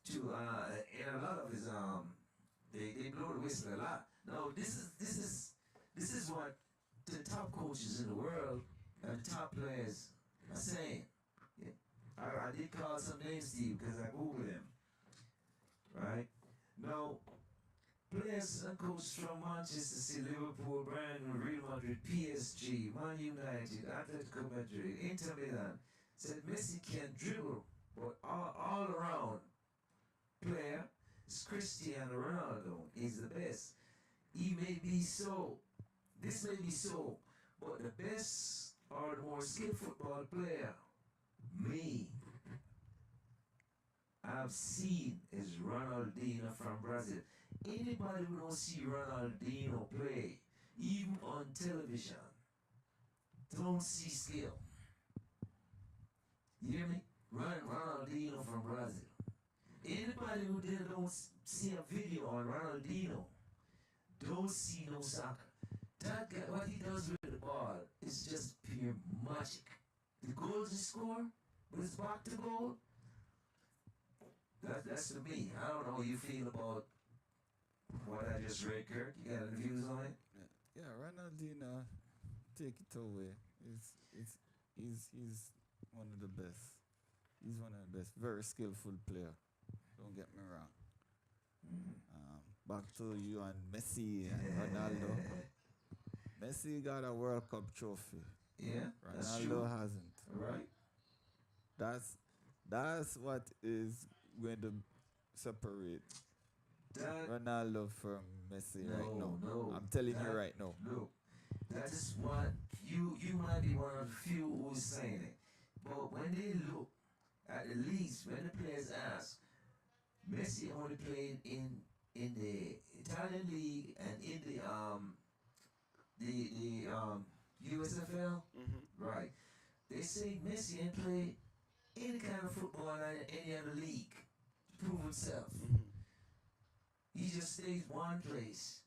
A: to in a lot of his they blow the whistle a lot. Now this is what the top coaches in the world and the top players are saying. Yeah. I did call some names to you because I googled them. Right? Now players and coaches from Manchester City, Liverpool, Brighton, Real Madrid, PSG, Man United, Atletico Madrid, Inter Milan said Messi can dribble, but all around player is Cristiano Ronaldo. He's the best. He may be so, this may be so, but the best or the more skilled football player, me, I've seen is Ronaldinho from Brazil. Anybody who don't see Ronaldinho play, even on television, don't see skill. You hear me? Ronaldinho from Brazil. Anybody who don't see a video on Ronaldinho, don't see no soccer. That guy, what he does with the ball is just pure magic. The goals he score, with his back to goal, that's to me. I don't know how you feel about what I I just read, Kirt. You got any views on it?
B: Yeah, Ronaldinho, take it away. He's one of the best. He's one of the best. Very skillful player. Don't get me wrong. Back to you and Messi and Ronaldo. Messi got a World Cup trophy.
A: Yeah, that's
B: Ronaldo
A: true.
B: hasn't.
A: Right?
B: That's what is going to separate
A: That
B: Ronaldo from Messi right now.
A: no.
B: I'm telling you
A: That,
B: right now.
A: look, that is what you might be one of the few who is saying it. But when they look at the leagues, when the players ask, Messi only played in the Italian league and in the USFL,
B: Mm-hmm.
A: right? They say Messi ain't played any kind of football in any other league to prove himself.
B: Mm-hmm.
A: He just stays one place.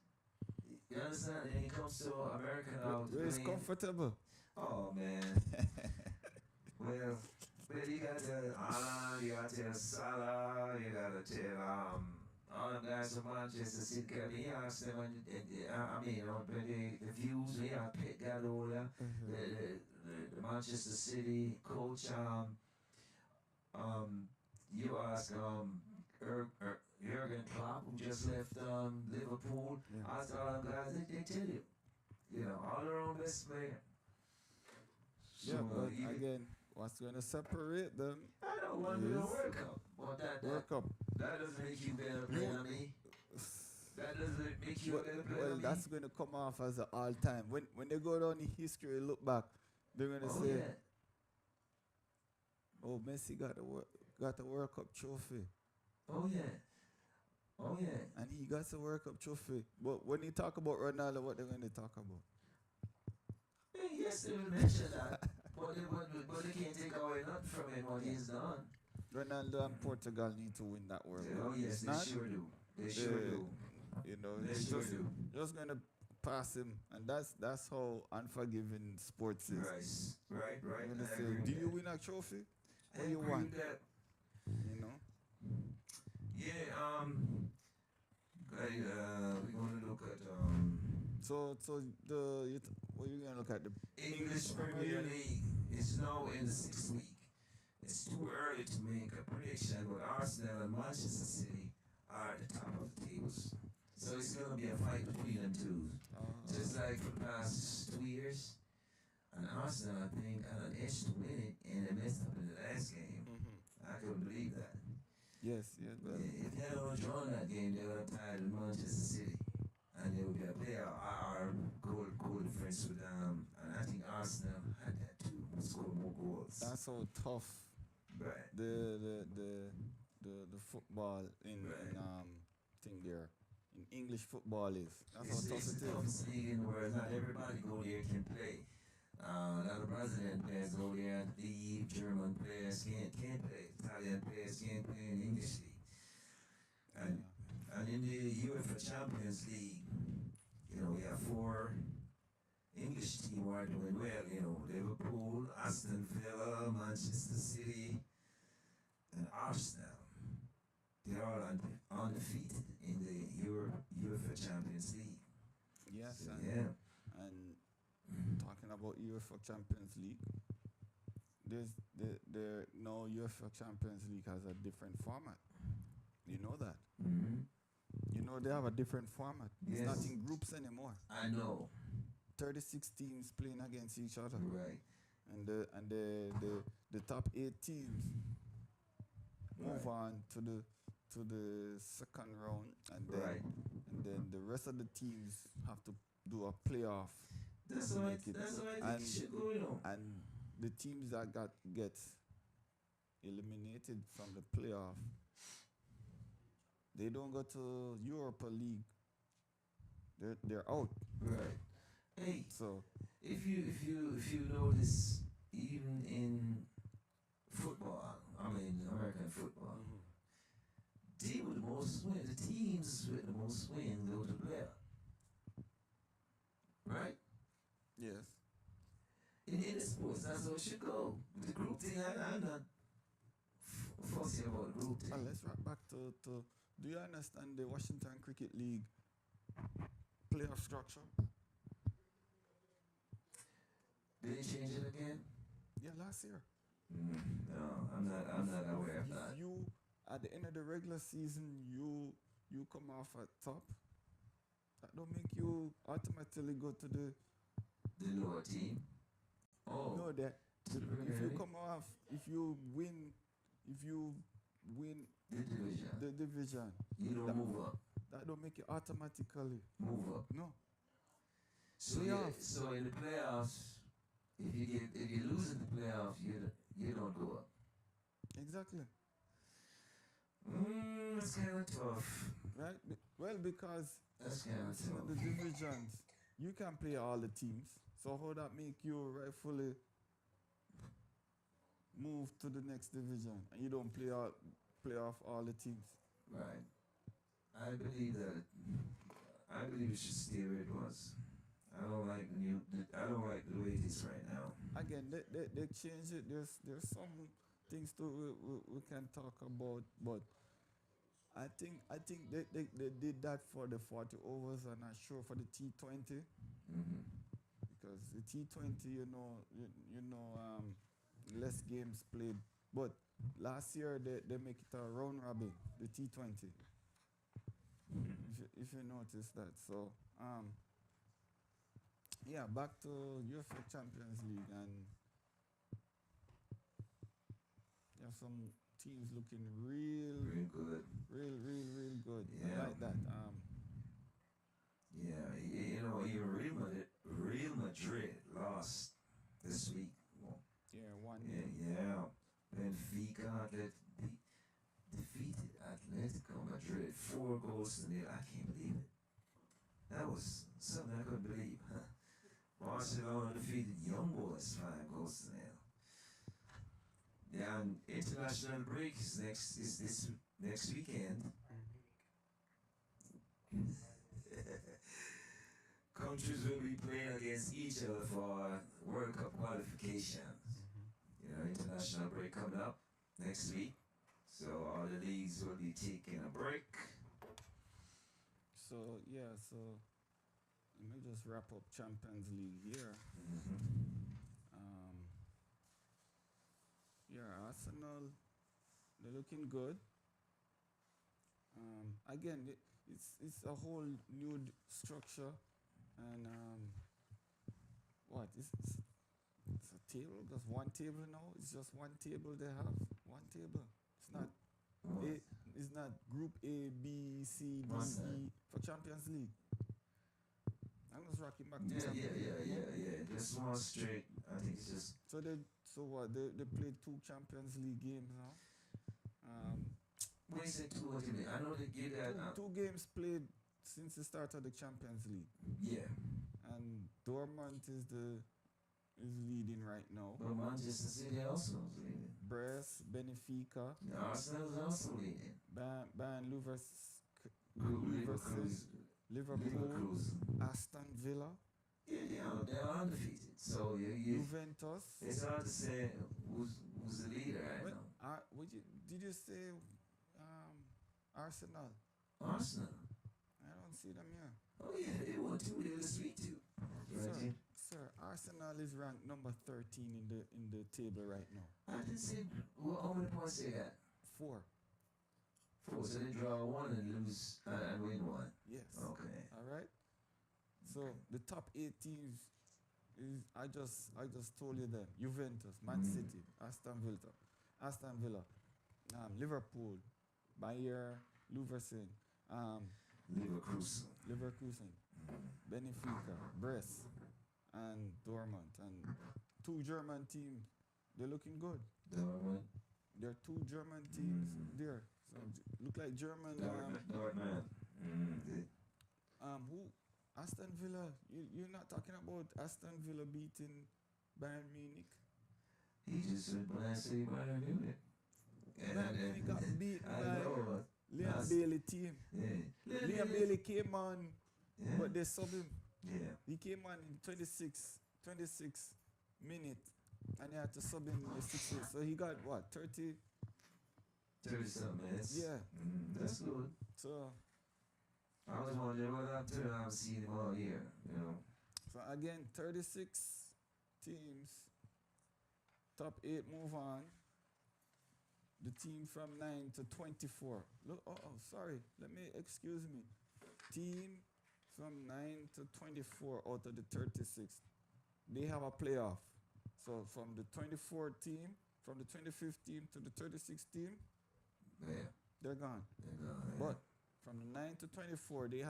A: You understand? And he comes to America now to
B: Where is
A: play.
B: comfortable?
A: Oh man. Well, you got to tell Alan, you got to tell Salah, you got to tell all them guys from Manchester City. I mean, he asked them, the views. He had Pep Guardiola, the Manchester City coach. You ask Jurgen Klopp, who just left Liverpool.
B: Yeah.
A: Ask all them guys, they tell you, all their own best player. So,
B: Yeah, but again, what's going to separate them
A: I don't want to
B: is
A: World Cup, but
B: World Cup.
A: that doesn't make you better player than me. That doesn't make you a better player
B: Well,
A: than me.
B: that's going to come off as an all-time. When they go down in history, look back, they're going to
A: Oh
B: say,
A: yeah,
B: "Oh, Messi got the World Cup trophy,
A: oh yeah, oh yeah.
B: and he got the World Cup trophy." But when you talk about Ronaldo, what they're going to talk about?
A: Yes, they will mention that, but they can't take away nothing from him what he's done.
B: Ronaldo and Portugal need to win that World Cup.
A: Oh yes,
B: If
A: they
B: not,
A: sure do. They
B: they-
A: sure do.
B: you know,
A: They
B: it's
A: sure do.
B: just going to pass him, and that's how unforgiving sports is.
A: Right.
B: I'm
A: I
B: gonna say,
A: agree with
B: do you
A: that.
B: win a trophy?
A: I
B: What you
A: agree
B: want?
A: with that.
B: You know.
A: Yeah. We're gonna look at
B: So what you gonna look at the
A: English Premier League. It's now in the 6th week. It's too early to make a prediction, but Arsenal and Manchester City are at the top of the tables. So it's gonna be a fight between them two. Just like for the past 2 years. And Arsenal, I think, had an edge to win it, and they messed up in the last game. I couldn't believe that.
B: yes, but
A: If they had only drawn that game, they would have tied with Manchester City. And they would have played our goal difference with them. And I think Arsenal had that too, scored more goals.
B: that's how tough
A: Right.
B: the football in thing there in English football is. That's
A: It's
B: how tough
A: the
B: it is.
A: toughest league in the world. Not everybody go there can play. A lot of Brazilian players go there and leave. German players can't play. Italian players can't play in the English league. And in the UEFA Champions League, we have 4 English teams who are doing well. Liverpool, Aston Villa, Manchester City, and Arsenal. They're all undefeated in the UEFA Champions League.
B: Yes,
A: So,
B: and,
A: yeah.
B: and talking about UEFA Champions League, there no UEFA Champions League has a different format. You know that.
A: Mm-hmm.
B: You know they have a different format. It's
A: Yes.
B: not in groups anymore.
A: I know.
B: 36 teams playing against each other,
A: Right.
B: and the top 8 teams move
A: Right.
B: on to the second round, and then the rest of the teams have to do a playoff.
A: That's
B: to
A: why
B: make it.
A: that's why I think
B: And-
A: it should go.
B: And the teams that get eliminated from the playoff, they don't go to Europa League. They're out.
A: Right. Hey,
B: So
A: if you notice, even in football, American football, the teams with the most wins go to playoff. Right?
B: yes,
A: In the sports, that's how it should go. The group thing, I'm not fussy about the group thing.
B: let's wrap back to. Do you understand the Washington Cricket League playoff structure.
A: Did they change it again?
B: Yeah, last year.
A: No, I'm not aware of
B: If
A: that.
B: you at the end of the regular season you come off at top, that don't make you automatically go to the
A: The lower team. Oh,
B: no that
A: to the Premier
B: if you
A: League?
B: come off if you win
A: The division.
B: the division,
A: You don't
B: that,
A: move up.
B: that don't make you automatically
A: Move up.
B: no
A: So
B: playoff.
A: so in the playoffs, if you lose in the playoffs, you don't go up.
B: Exactly.
A: That's kind of tough.
B: Right? Well, because
A: That's kind of
B: some of the
A: tough.
B: divisions you can play all the teams. So how that make you rightfully move to the next division and you don't play off all the teams?
A: Right. I believe that. I believe it should stay where it was. I don't like I don't like the way it is right now.
B: Again, they change it. There's some things we can talk about, but I think they did that for the 40 overs and not sure for the T20
A: Mm-hmm.
B: because the T20 less games played, but last year they make it a round robin, the T20. If you notice that, so yeah, back to UEFA Champions League, and you have some teams looking
A: Real good.
B: real good.
A: Yeah.
B: I like that.
A: Yeah, even Real Madrid lost this week. Well,
B: Yeah, one.
A: yeah. Benfica defeated Atletico Madrid 4-0. I can't believe it. That was something I couldn't believe. Barcelona defeated Young Boys 5-0. Yeah, and international break is this next weekend. Countries will be playing against each other for World Cup qualifications. International break coming up next week. So all the leagues will be taking a break.
B: So let me just wrap up Champions League here. Arsenal, they're looking good. Again, it's a whole new structure, and it's a table, just one table now. It's just one table they have, one table. It's not it's not Group A, B, C, D, E for Champions League. I'm just rocking back to Champions League.
A: Yeah. Just one straight. I think it's just.
B: So what? They played 2 Champions League games now.
A: When you say two, what do you mean? I know they give that.
B: Two games played since the start of the Champions League,
A: Yeah.
B: and Dortmund is leading right now.
A: But Manchester City also is leading.
B: Brest, Benfica,
A: Arsenal is also leading.
B: Bayern Liverpool,
A: Leverkusen.
B: Aston Villa,
A: Yeah, they're undefeated. So you
B: Juventus.
A: it's hard to say who's the leader right now.
B: Did you say Arsenal?
A: Arsenal.
B: I don't see them here.
A: Oh yeah, they won 2. They were sweet too. Right.
B: Sir, Arsenal is ranked number 13 in the table right now.
A: I didn't say how many points they got.
B: 4.
A: 4. So they draw 1 and lose and win 1.
B: Yes.
A: Okay.
B: All right. So the top 8 teams is I just told you them: Juventus, Man City, Aston Villa, Liverpool, Bayer Leverkusen, Leverkusen, Benfica, Brest, and Dortmund, and 2 German teams. They're looking good.
A: Dortmund.
B: There are 2 German teams there. So look like German.
A: Dortmund.
B: Who? Aston Villa. You're not talking about Aston Villa beating Bayern Munich.
A: He just said when I say Bayern Munich.
B: Bayern Munich got beaten
A: I
B: by
A: know.
B: Liam Bailey team.
A: Yeah.
B: Liam Bailey came on,
A: Yeah.
B: but they subbed him.
A: Yeah.
B: He came on in 26 minutes, and they had to sub him in the 60s. So he got what, 30?
A: 30 something minutes.
B: Yeah.
A: That's good.
B: So
A: I was wondering wondering what I'm turning I'm seeing him all year, you know.
B: So again, 36 teams. Top 8 move on. The team from 9 to 24. Look, sorry. Excuse me. Team from 9 to 24 out of the 36. They have a playoff. So from the 24 team, from the 25th team to the 36th team,
A: Yeah.
B: they're gone.
A: Yeah.
B: But from the 9 to 24, they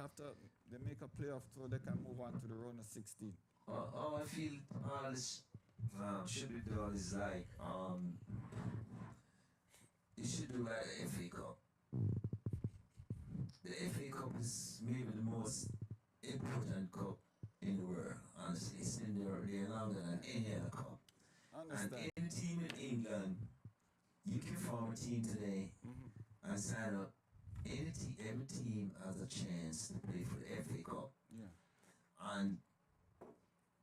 B: make a playoff so they can move on to the round of 16.
A: All I feel all this should be done is like you should do like the FA Cup. The FA Cup is maybe the most important cup in the world. Honestly, it's been there longer than any other cup.
B: Understand.
A: And any team in England, you can form a team today and sign up. Every team has a chance to play for the FA Cup.
B: Yeah.
A: And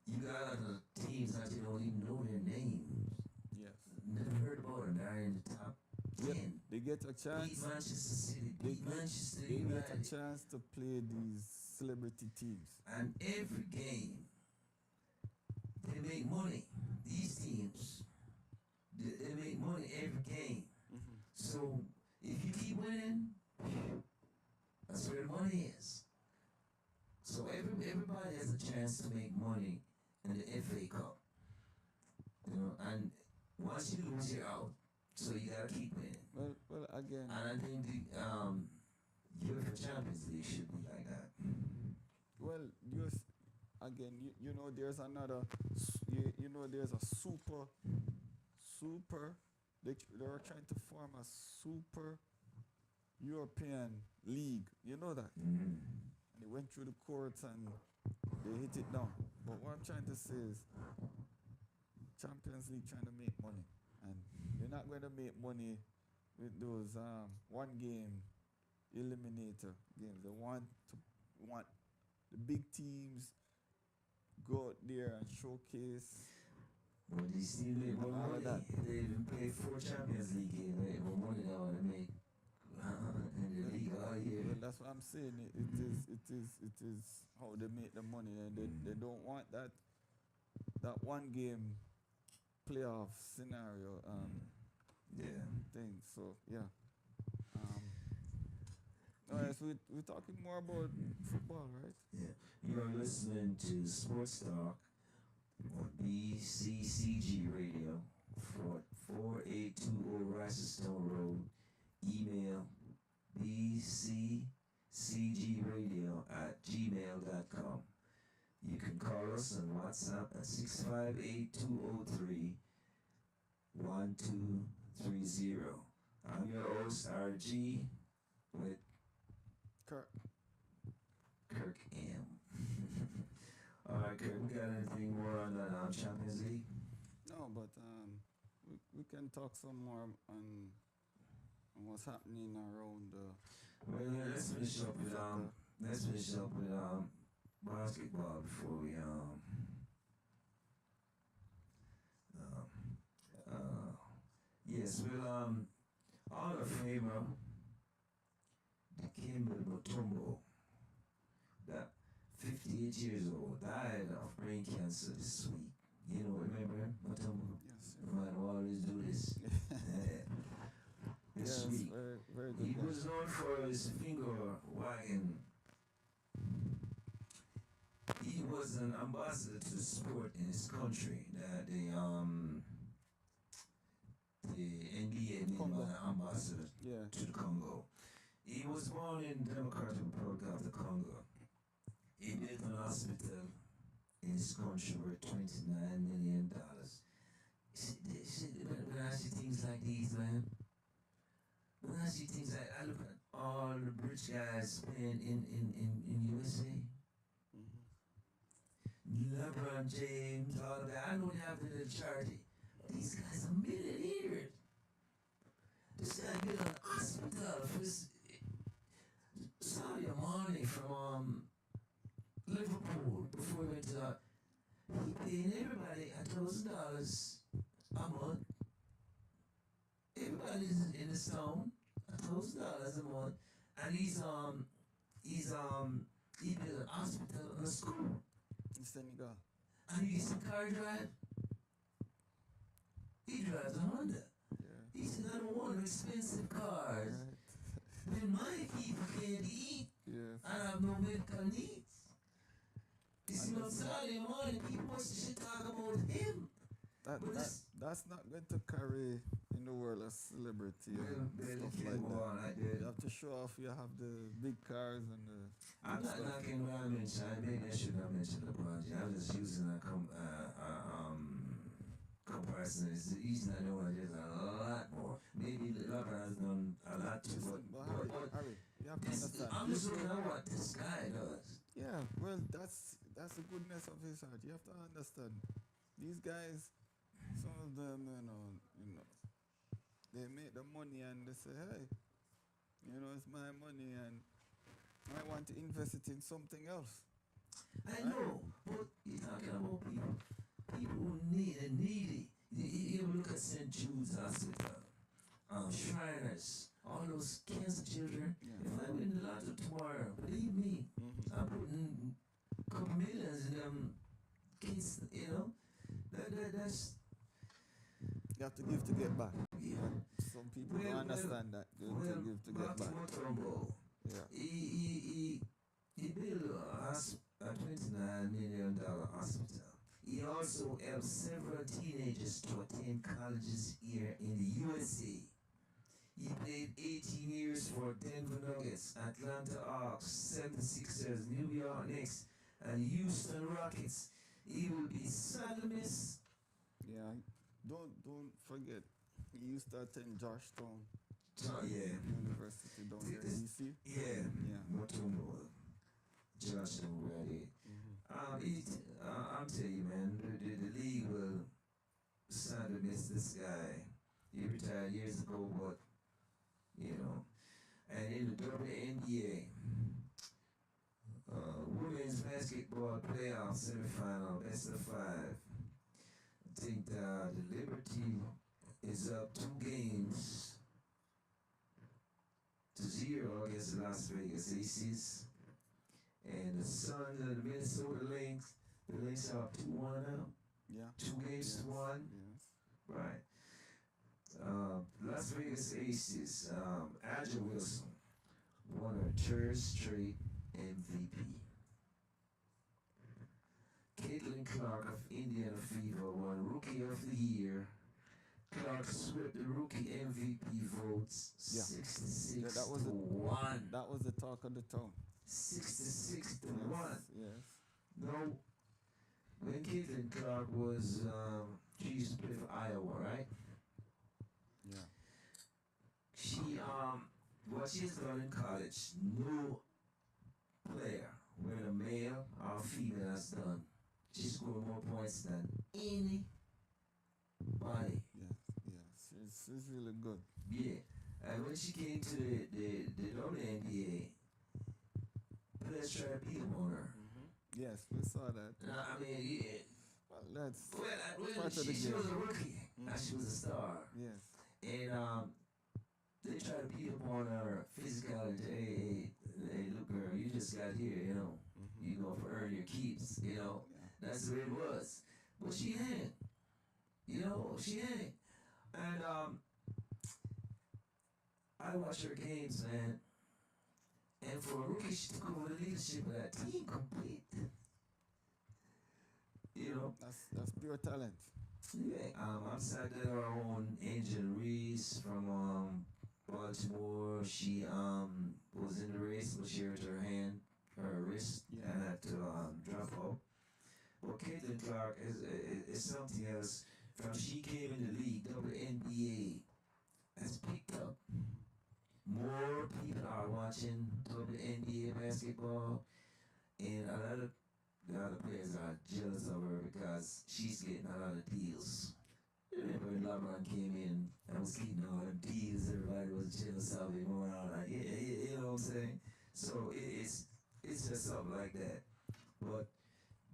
A: you got other teams that you don't even know their names.
B: Yes.
A: Never heard about them. They're in the top 10.
B: They get a chance.
A: Beat Manchester City. Beat Manchester
B: They get
A: United.
B: a chance to play these celebrity teams.
A: And every game, they make money. These teams, they make money every game. So if you keep winning, that's where the money is. So everybody has a chance to make money in the FA Cup. You know, and once you lose, you're out. So you gotta keep winning.
B: Well, again.
A: And I think the UEFA Champions League should be like that.
B: Well, you know, there's another, you know, there's a super, they're trying to form a super European league. You know that?
A: Mm-hmm.
B: They went through the courts and they hit it down. But what I'm trying to say is, Champions League trying to make money. And they're not going to make money with those one game eliminator games. They want the big teams go out there and showcase.
A: Well, these teams make more
B: all of
A: money.
B: that.
A: They even play 4 Champions League games. They make more money than what they make in the league all year.
B: Well, that's what I'm saying. It is how they make the money, and they don't want that one game playoff scenario thing. So yeah. Alright, so we're talking more about football, right?
A: Yeah. You're listening to Sports Talk on BCCG Radio, 4820 Rochester Road. Email bccgradio@gmail.com. You can call us on WhatsApp at 658-203-1230. I'm your host, RG, with
B: Kirt.
A: Kirk M. Alright, Kirk, we got anything more on that Champions League?
B: No, but we can talk some more on what's happening around
A: Well, let's finish up with basketball before we yes, well Hall of Famer Dikembe Mutombo, that 58 years old, died of brain cancer this week. You know, remember him, Mutombo?
B: yes.
A: Man, we always do this. This week.
B: Very, very good.
A: He was known for his finger wagging. He was an ambassador to the sport in his country. The NBA made him an ambassador to the Congo. He was born in Democratic Republic of the Congo. He built an hospital in his country worth $29 million. When I see things like these, man, when I see things like, I look at all the rich guys playing in USA. LeBron James, all of that. I know they have the little charity. These guys are millionaires. This guy built an hospital for his Saudi money from Liverpool before he went to that. He paying everybody $1,000 a month. Everybody's in this town $1,000 a month, and he's He built a hospital and a school.
B: In Senegal.
A: And you see car drive? He drives a Honda.
B: Yeah.
A: He said, I don't want expensive cars.
B: Right.
A: When my people can't eat
B: Yes.
A: and have no medical needs. You see
B: And
A: on Saturday morning, people should talk about him.
B: That's not going to carry in the world as celebrity and stuff like that. You have to show off. You have the big cars and the.
A: I'm not knocking what I mentioned. Maybe I should not mention the project. I'm just using a comparison. It's easy to know that there's a lot more. Maybe the lover has done a lot too.
B: But Harry, you have to understand.
A: I'm just looking at what this guy does.
B: Yeah, well, that's the goodness of his heart. You have to understand. These guys, some of them, they make the money and they say, hey, it's my money and I want to invest it in something else.
A: I know, but you're talking about people who need and needy. You look at St. Jude's Hospital, Shriners, all those cancer children.
B: Yeah.
A: If I win the lotto tomorrow, believe me, I'm putting a couple millions in them kids. That's.
B: You have to give to get back.
A: Yeah.
B: Some people don't understand that. You have to give to get back. Yeah.
A: He built a $29 million hospital. He also helped several teenagers to attend colleges here in the USA. He played 18 years for Denver Nuggets, Atlanta Hawks, 76ers, New York Knicks, and Houston Rockets. He will be sadly missed.
B: Yeah, don't forget, he used to attend Georgetown University down there in DC.
A: Yeah.
B: Yeah.
A: Georgetown graduate. I'm telling you, man, the league will sadly miss this guy. He retired years ago, but and in the WNBA, women's basketball playoff semifinal, best of 5. I think the Liberty is up 2 games to 0 against the Las Vegas Aces. And the Suns and the Minnesota Lynx, the Lynx are up 2-1 now.
B: Yeah.
A: 2 games to 1.
B: Yes.
A: Right. Las Vegas Aces, Adja Wilson won her 3rd straight MVP. Caitlin Clark of Indiana Fever won Rookie of the Year. Clark swept the rookie MVP votes 66
B: that was
A: to 1.
B: That was the talk of the town.
A: 66 to 1.
B: Yes.
A: No, when Caitlin Clark was, she used to play for Iowa, right?
B: Yeah.
A: She, what she's done in college, no player, whether male or female, has done. She scored more points than anybody.
B: Yes, she's really good.
A: Yeah, and when she came to the WNBA, players tried to beat him on her.
B: Yes, we saw that.
A: I mean, yeah.
B: Well, that's
A: Well,
B: part of the
A: she
B: game.
A: was a rookie, and she was a star.
B: Yes.
A: And they try to beat up on her physicality. Hey, look, girl, you just got here, You go for earn your keeps,
B: Yeah.
A: That's the way it was. But she ain't. She ain't. And I watch her games, man. And for a rookie, she took over the leadership of that team complete.
B: That's pure talent.
A: Yeah, I'm sad that our own Angel Reese from Baltimore, she was in the race, but she hurt her wrist, and had to drop out. But Caitlin Clark is something else. From she came in the league, WNBA has picked up. More people are watching WNBA basketball, and a lot of the other players are jealous of her because she's getting a lot of deals. Remember when LeBron came in and was getting all them deals, everybody was jealous of him around. You know what I'm saying? So it's just something like that. But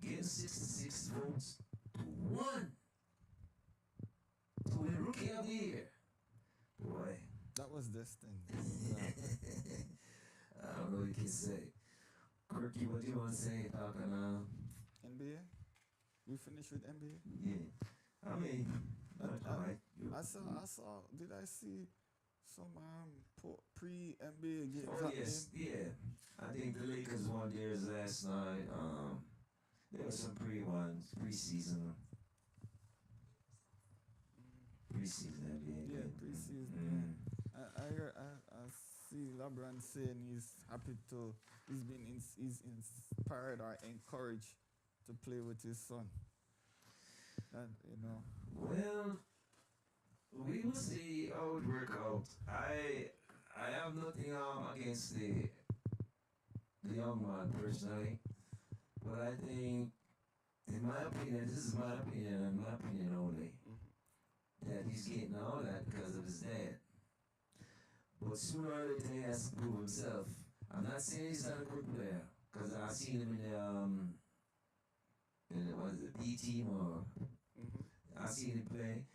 A: getting 66 votes to 1 to win Rookie of the Year, boy.
B: That was destined.
A: I don't know what you can say. Quirky, what do you want to say? Talking,
B: NBA? We finished with NBA?
A: yeah. I mean, alright.
B: I saw, did I see some pre-NBA games
A: Oh
B: happening?
A: yes, yeah. I think the Lakers won theirs last night. There was some preseason NBA
B: Yeah,
A: game.
B: preseason.
A: Mm.
B: I see LeBron saying he's inspired or encouraged to play with his son. And
A: Well, we will see how it work out. I have nothing against the young man personally, but I think, in my opinion, this is my opinion and my opinion only, that he's getting all that because of his dad. But sooner or later he has to prove himself. I'm not saying he's not a good player, because I've seen him in the what is it, B team or I've seen him play,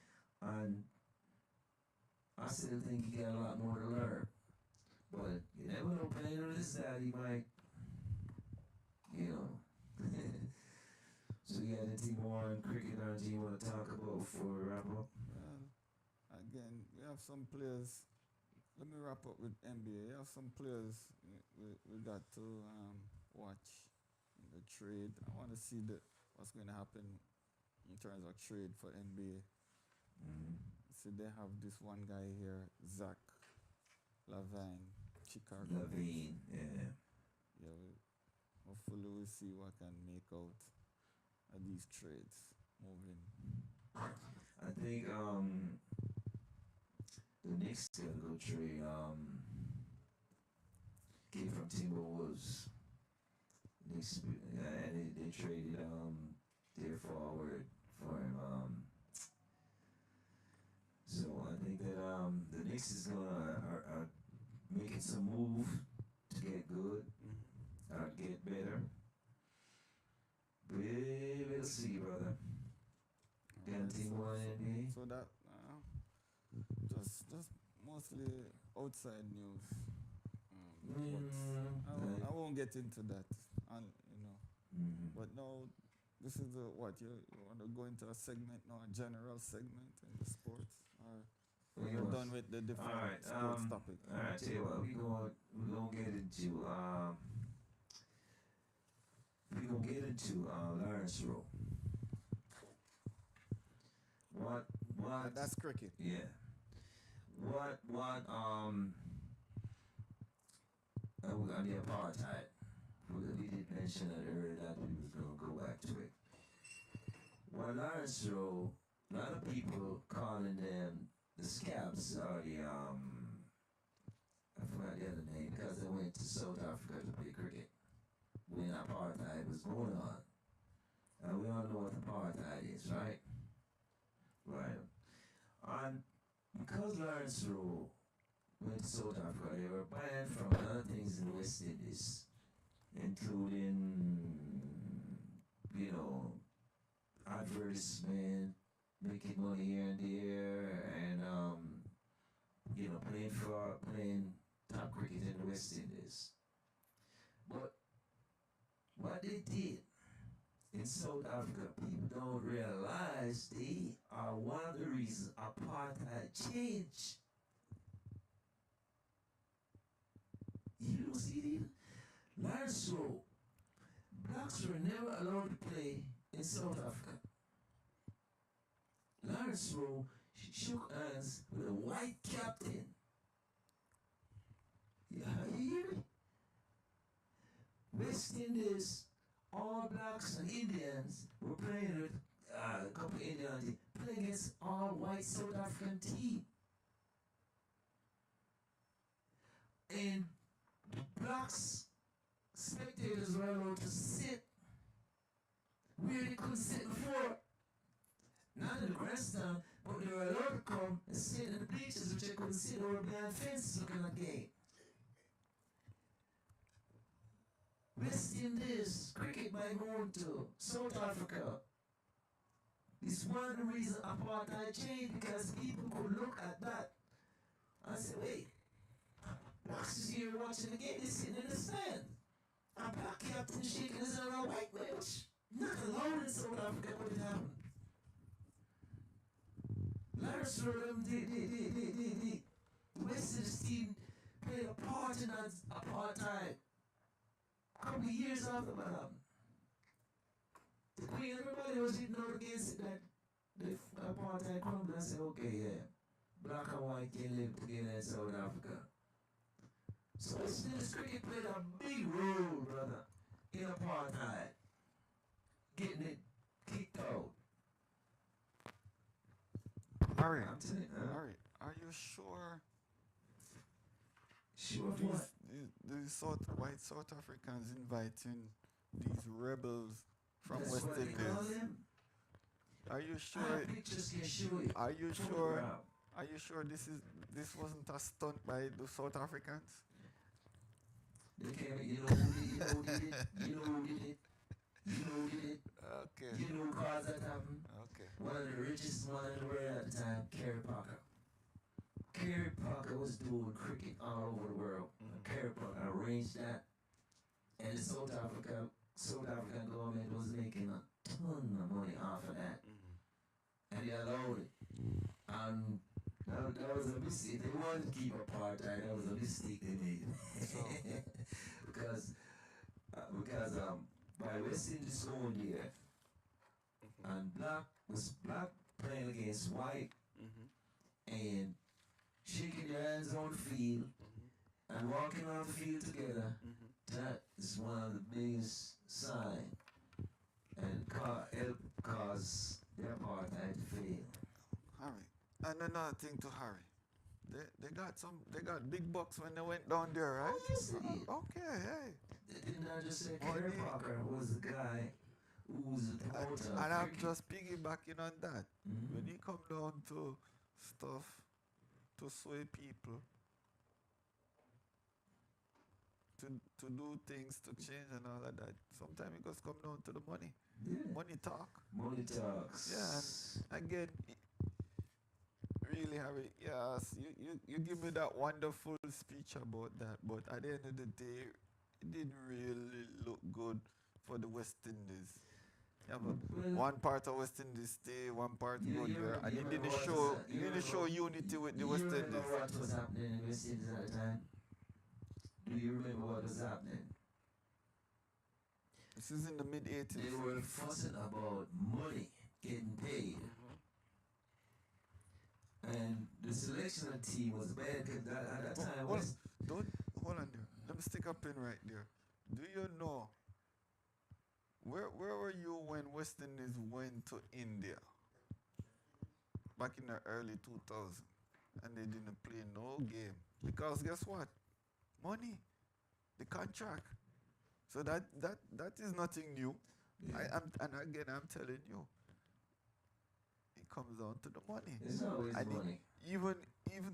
A: and I still think he got a lot more to learn. But you never know, playing with his dad, he might, you know. So you got anything more on cricket or anything you want to talk about before we wrap up?
B: Well, again, we have some players. Let me wrap up with NBA. We have some players we got to watch in the trade. I want to see what's going to happen in terms of trade for NBA. See, they have this one guy here, Zach Lavine, Chicago.
A: Levine, yeah.
B: Yeah, hopefully we'll see what can make out of these trades moving.
A: I think the Knicks gonna go trade kid from Timberwolves. Knicks, and they traded their forward for him. So I think that the Knicks is gonna are making some move to get good, get better. We'll see, brother. Got anything more in NBA?
B: So that just mostly outside news. I won't get into that, But now, this is what you want to go into a segment now, a general segment in the sports, or we're done with the different sports topic.
A: All right, tell you what, we're gonna get into Lawrence Rowe. What?
B: That's cricket.
A: Yeah. What? On the apartheid. We did mention it earlier that we was gonna go back to it. Well, Lawrence Rowe, a lot of people calling them the scabs or I forgot the other name, because they went to South Africa to play cricket when apartheid was going on. And we all know what apartheid is, right? Right. And because Lawrence Rowe went to South Africa, they were banned from a lot of things in the West Indies, including, advertisement, making money here and there, and playing top cricket in the West Indies. But what they did in South Africa, people don't realize they are one of the reasons apartheid changed. You don't see it either. Lawrence Rowe, blacks were never allowed to play in South Africa. Lawrence Rowe shook hands with a white captain. Yeah, you hear me? West Indies, all blacks and Indians were playing with a couple of Indians, playing against all white South African team. And blacks spectators were allowed to sit where they couldn't sit before. Not in the grandstand, but they were allowed to come and sit in the bleachers, which they couldn't sit over behind fences looking at the game. West Indies cricket by going to South Africa. It's one of the reasons apartheid changed, because people could look at that and say, wait, blacks is here watching the game, they're sitting in the stand. A black captain shaking his hand on a white match. Not allowed in South Africa, but it happened. Lars Rollum, the West Indies team played a part in apartheid. A couple of years after that happened. The Queen, everybody was hitting out against it that the apartheid crumbled and said, okay, yeah, black and white can live together in South Africa. So West Indies cricket played a big role, brother, in apartheid. Getting it kicked out.
B: Harry,
A: I'm telling you,
B: Harry, are you sure
A: sure of what?
B: these white South Africans inviting these rebels from
A: That's
B: West
A: what they call
B: Indies?
A: them.
B: Are you
A: I
B: sure?
A: have pictures can show you.
B: Are you sure?
A: Photograph.
B: Are you sure this wasn't a stunt by the South Africans?
A: They came, you know who did it? You know who did it? You know who did it?
B: Okay.
A: You know who caused that to happen?
B: Okay.
A: One of the richest one in the world at the time, Kirt. Kirt was doing cricket all over the world. Kirt arranged that, and the South African government was making a ton of money off of that, and they allowed it. And that was a mistake. They wanted to keep apartheid. That was a mistake they made. because by West Indies going there, and black playing against white, and shaking their hands on the field and walking on the field together. That is one of the biggest signs and help cause the apartheid to fail.
B: Harry, and another thing to Harry, they got big bucks when they went down there, right?
A: Oh, yes, they did.
B: Okay, hey.
A: Didn't I just say Kirt was the guy who was the promoter?
B: And I'm just piggybacking on that.
A: Mm-hmm.
B: When you come down to stuff to sway people, to do things, to change and all of that, sometimes it just come down to the money.
A: Yeah.
B: Money talk.
A: Money talks.
B: Yeah, and again, really, Harry, yes, you give me that wonderful speech about that, but at the end of the day, it didn't really look good for the West Indies. Yeah, but one part of West Indies stay, one part go there, and it didn't show unity with the West Indies.
A: You remember what was happening in West Indies at the time? Do you remember what was happening?
B: This is in the mid-80s.
A: They were fussing about money getting paid. And the selection of team was bad because at that time
B: hold on there. Let me stick a pin right there. Do you know where were you when West Indies went to India back in the early 2000s and they didn't play no game? Because guess what? Money, the contract. So that is nothing new.
A: Yeah.
B: I'm telling you, it comes down to the money.
A: It's always money.
B: Even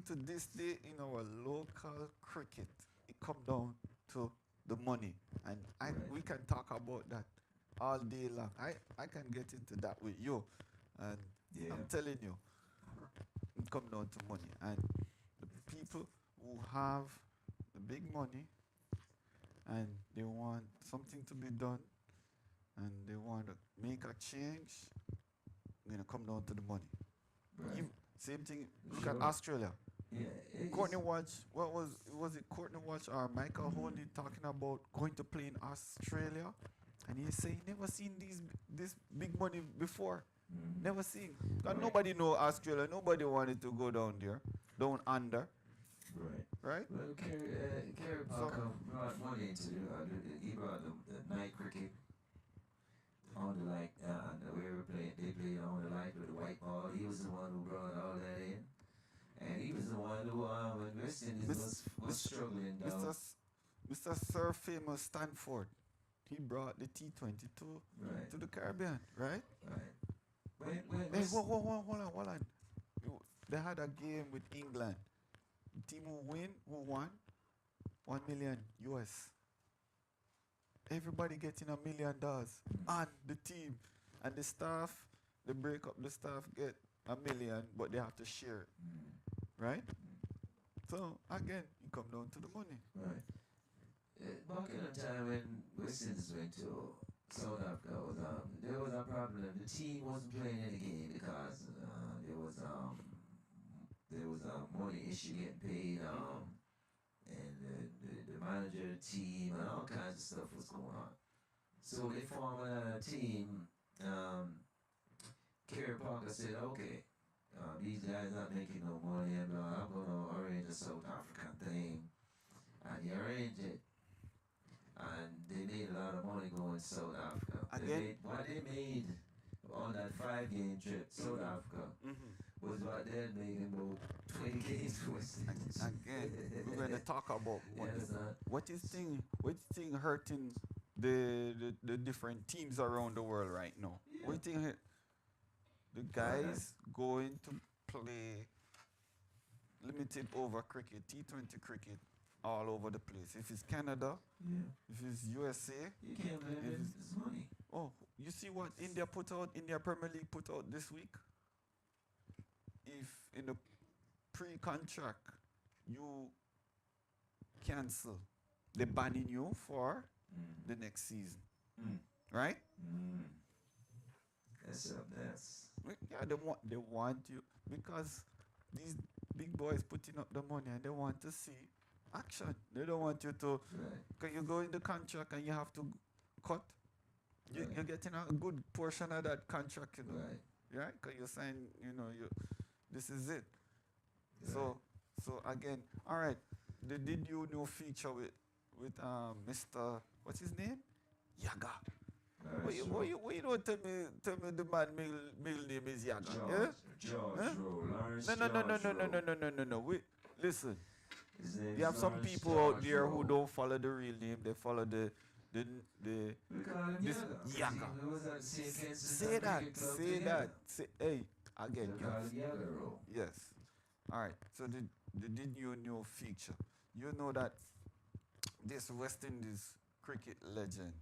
B: to this day in our local cricket, it comes down to the money, and we can talk about that all day long. I can get into that with you, and I'm telling you, it comes down to money, and the people who have the big money and they want something to be done and they want to make a change, gonna come down to the money.
A: Right.
B: Same thing. Look at Australia.
A: Yeah,
B: Courtney Watch. What was it? Courtney Watch or Michael Honey talking about going to play in Australia, and he say he never seen this big money before. Never seen. Cause nobody know Australia. Nobody wanted to go down there, down under. Right.
A: Well, Kirt brought money into he brought the night cricket on the light, they played on the light with the white ball. He was the one who brought all that in. And he was the one who, when West Indies was struggling down.
B: Mr. Sir Famous Stanford, he brought the T22 to the Caribbean, right?
A: Right.
B: Hey, hold on. They had a game with England. The team who won, $1 million US. Everybody getting $1 million on the team, and the staff, they break up the staff, get $1 million, but they have to share it, right? So again, you come down to the money.
A: Right. Back in the time when West Indies went to South Africa, there was a problem. The team wasn't playing any game because there was a money issue getting paid, and the manager, the team, and all kinds of stuff was going on. So they formed a team. Kirt said, okay, these guys not making no money, and I'm gonna arrange a South African thing, and he arranged it, and they made a lot of money going to South Africa. What they made on that 5 game trip to South Africa was what they're making about 20 games to West Indies.
B: Again, we're going to talk about
A: Yes,
B: what is thing hurting the different teams around the world right now.
A: Yeah.
B: What do you think the guys going to play limited over cricket, T20 cricket, all over the place? If it's Canada,
A: Yeah.
B: if it's USA,
A: You can't blame it. It's money.
B: oh, you see what India Premier League put out this week? If in the pre-contract you cancel, they're banning you for the next season, right?
A: That's
B: Yeah, they want you because these big boys putting up the money and they want to see action. They don't want you to,
A: right.
B: because you go in the contract and you have to cut. You're getting a good portion of that contract, you know, right? Because you sign, this is it.
A: Right.
B: So again, all right. Did you know feature with Mr. What's his name? Yaga. Why you don't tell me the man middle name is Yaga?
A: George Rowe.
B: No. Wait, listen.
A: His name
B: You have
A: is
B: some
A: Lawrence
B: people
A: George
B: out there
A: Rowe.
B: who don't follow the real name. They follow the
A: We call him
B: this
A: Yaga.
B: Yaga.
A: He was at St. Kansas
B: Say that. Hey, again.
A: They call him Yaga Rowe.
B: Yes. All right. So did you know feature? You know that this West Indies cricket legend,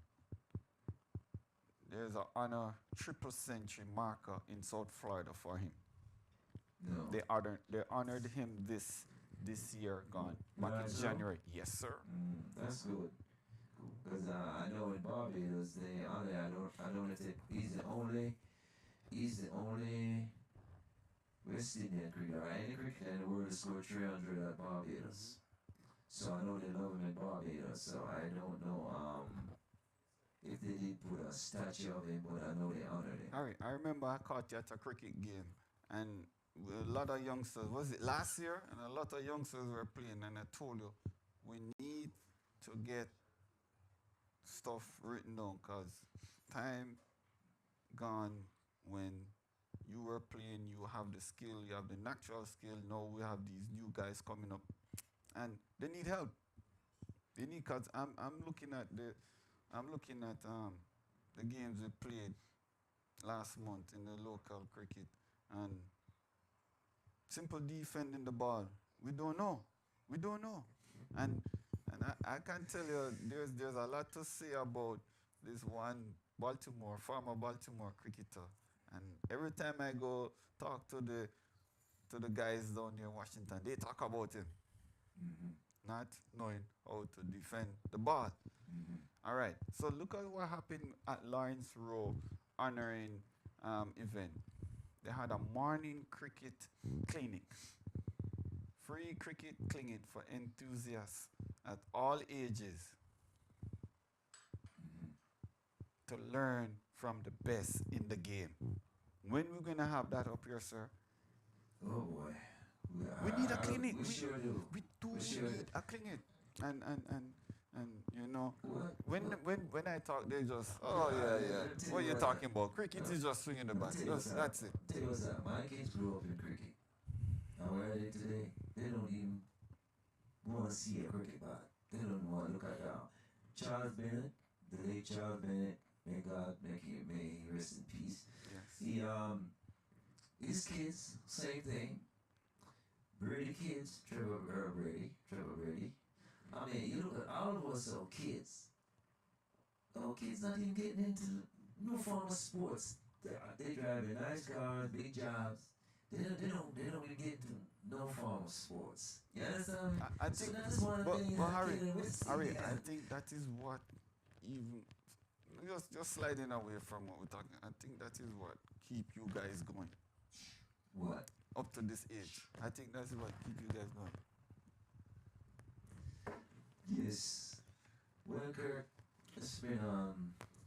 B: there's an honor triple century marker in South Florida for him.
A: No.
B: They honored him this year gone back in
A: Right,
B: January. Yes, sir.
A: That's good. Because I know in Barbados they honor. I don't know if he's the only West Indian cricketer or any cricketer in the world to score 300 at Barbados. So I know they love him in Barbados. So I don't know if they did put a statue of him, but I know they honored him.
B: All right. I remember I caught you at a cricket game, and a lot of youngsters, was it last year? And a lot of youngsters were playing, and I told you, we need to get stuff written down because time gone when you were playing, you have the skill, you have the natural skill. Now we have these new guys coming up, and they need help. They need, cause I'm looking at the games we played last month in the local cricket, and simple defending the ball. We don't know, and I can tell you there's a lot to say about this one former Baltimore cricketer, and every time I go talk to the guys down here in Washington, they talk about him not knowing how to defend the ball. All right, so look at what happened at Lawrence Rowe honoring event. They had a morning cricket clinic, free cricket clinic for enthusiasts at all ages to learn from the best in the game. When we're gonna have that up here, sir?
A: Oh boy.
B: We need a clinic.
A: We sure do.
B: We need a clinic. And
A: What?
B: when I talk, they just, oh yeah. What are you talking about? Cricket is just swinging the bat. That's it.
A: Tell you what's that. My kids grew up in cricket. Now where are they today? They don't even want to see a cricket bat. They don't want to look at that. Charles Bennett, the late Charles Bennett, may he rest in peace.
B: Yes.
A: His kids, same thing. Brady kids, Trevor Brady. I mean, you look at all of us are kids. Our kids not even getting into no form of sports. They driving nice cars, big jobs. They don't even get into no form of sports. You understand?
B: I
A: So
B: think,
A: that is one of the
B: but,
A: things
B: but
A: that
B: Harry,
A: killing with
B: Harry,
A: yeah.
B: I think that is what even just sliding away from what we're talking. I think that is what keep you guys going
A: What?
B: up to this age. I think that's what keep you guys going.
A: Yes. Well, Kurt, it's been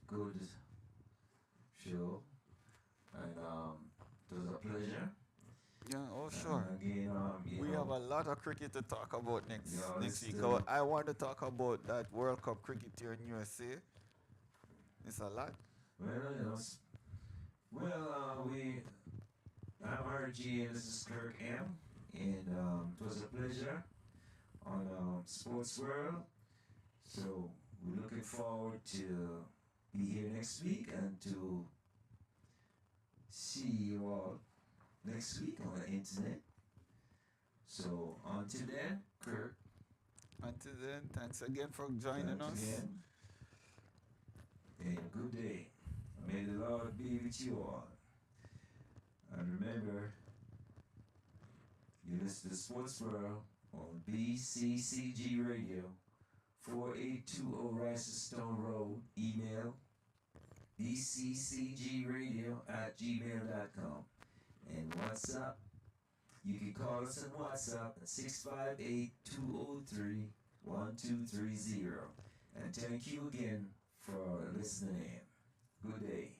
A: good show, and it was a pleasure.
B: Yeah, oh sure.
A: And again,
B: We have a lot of cricket to talk about next
A: you know,
B: next week.
A: still,
B: I want to talk about that World Cup cricket here in USA. It's a lot.
A: well, you know, we I'm RG and this is Kirk M. And it was a pleasure on Sports World. So we're looking forward to be here next week and to see you all next week on the internet. So until then, Kirk,
B: Until then, thanks again for joining
A: thanks
B: us.
A: again, and good day. May the Lord be with you all. And remember, you listen to Sports World on BCCG Radio, 4820 Rice Stone Road. Email bccgradio@gmail.com. And WhatsApp, you can call us on WhatsApp at 658-203-1230. And thank you again for listening in. Good day.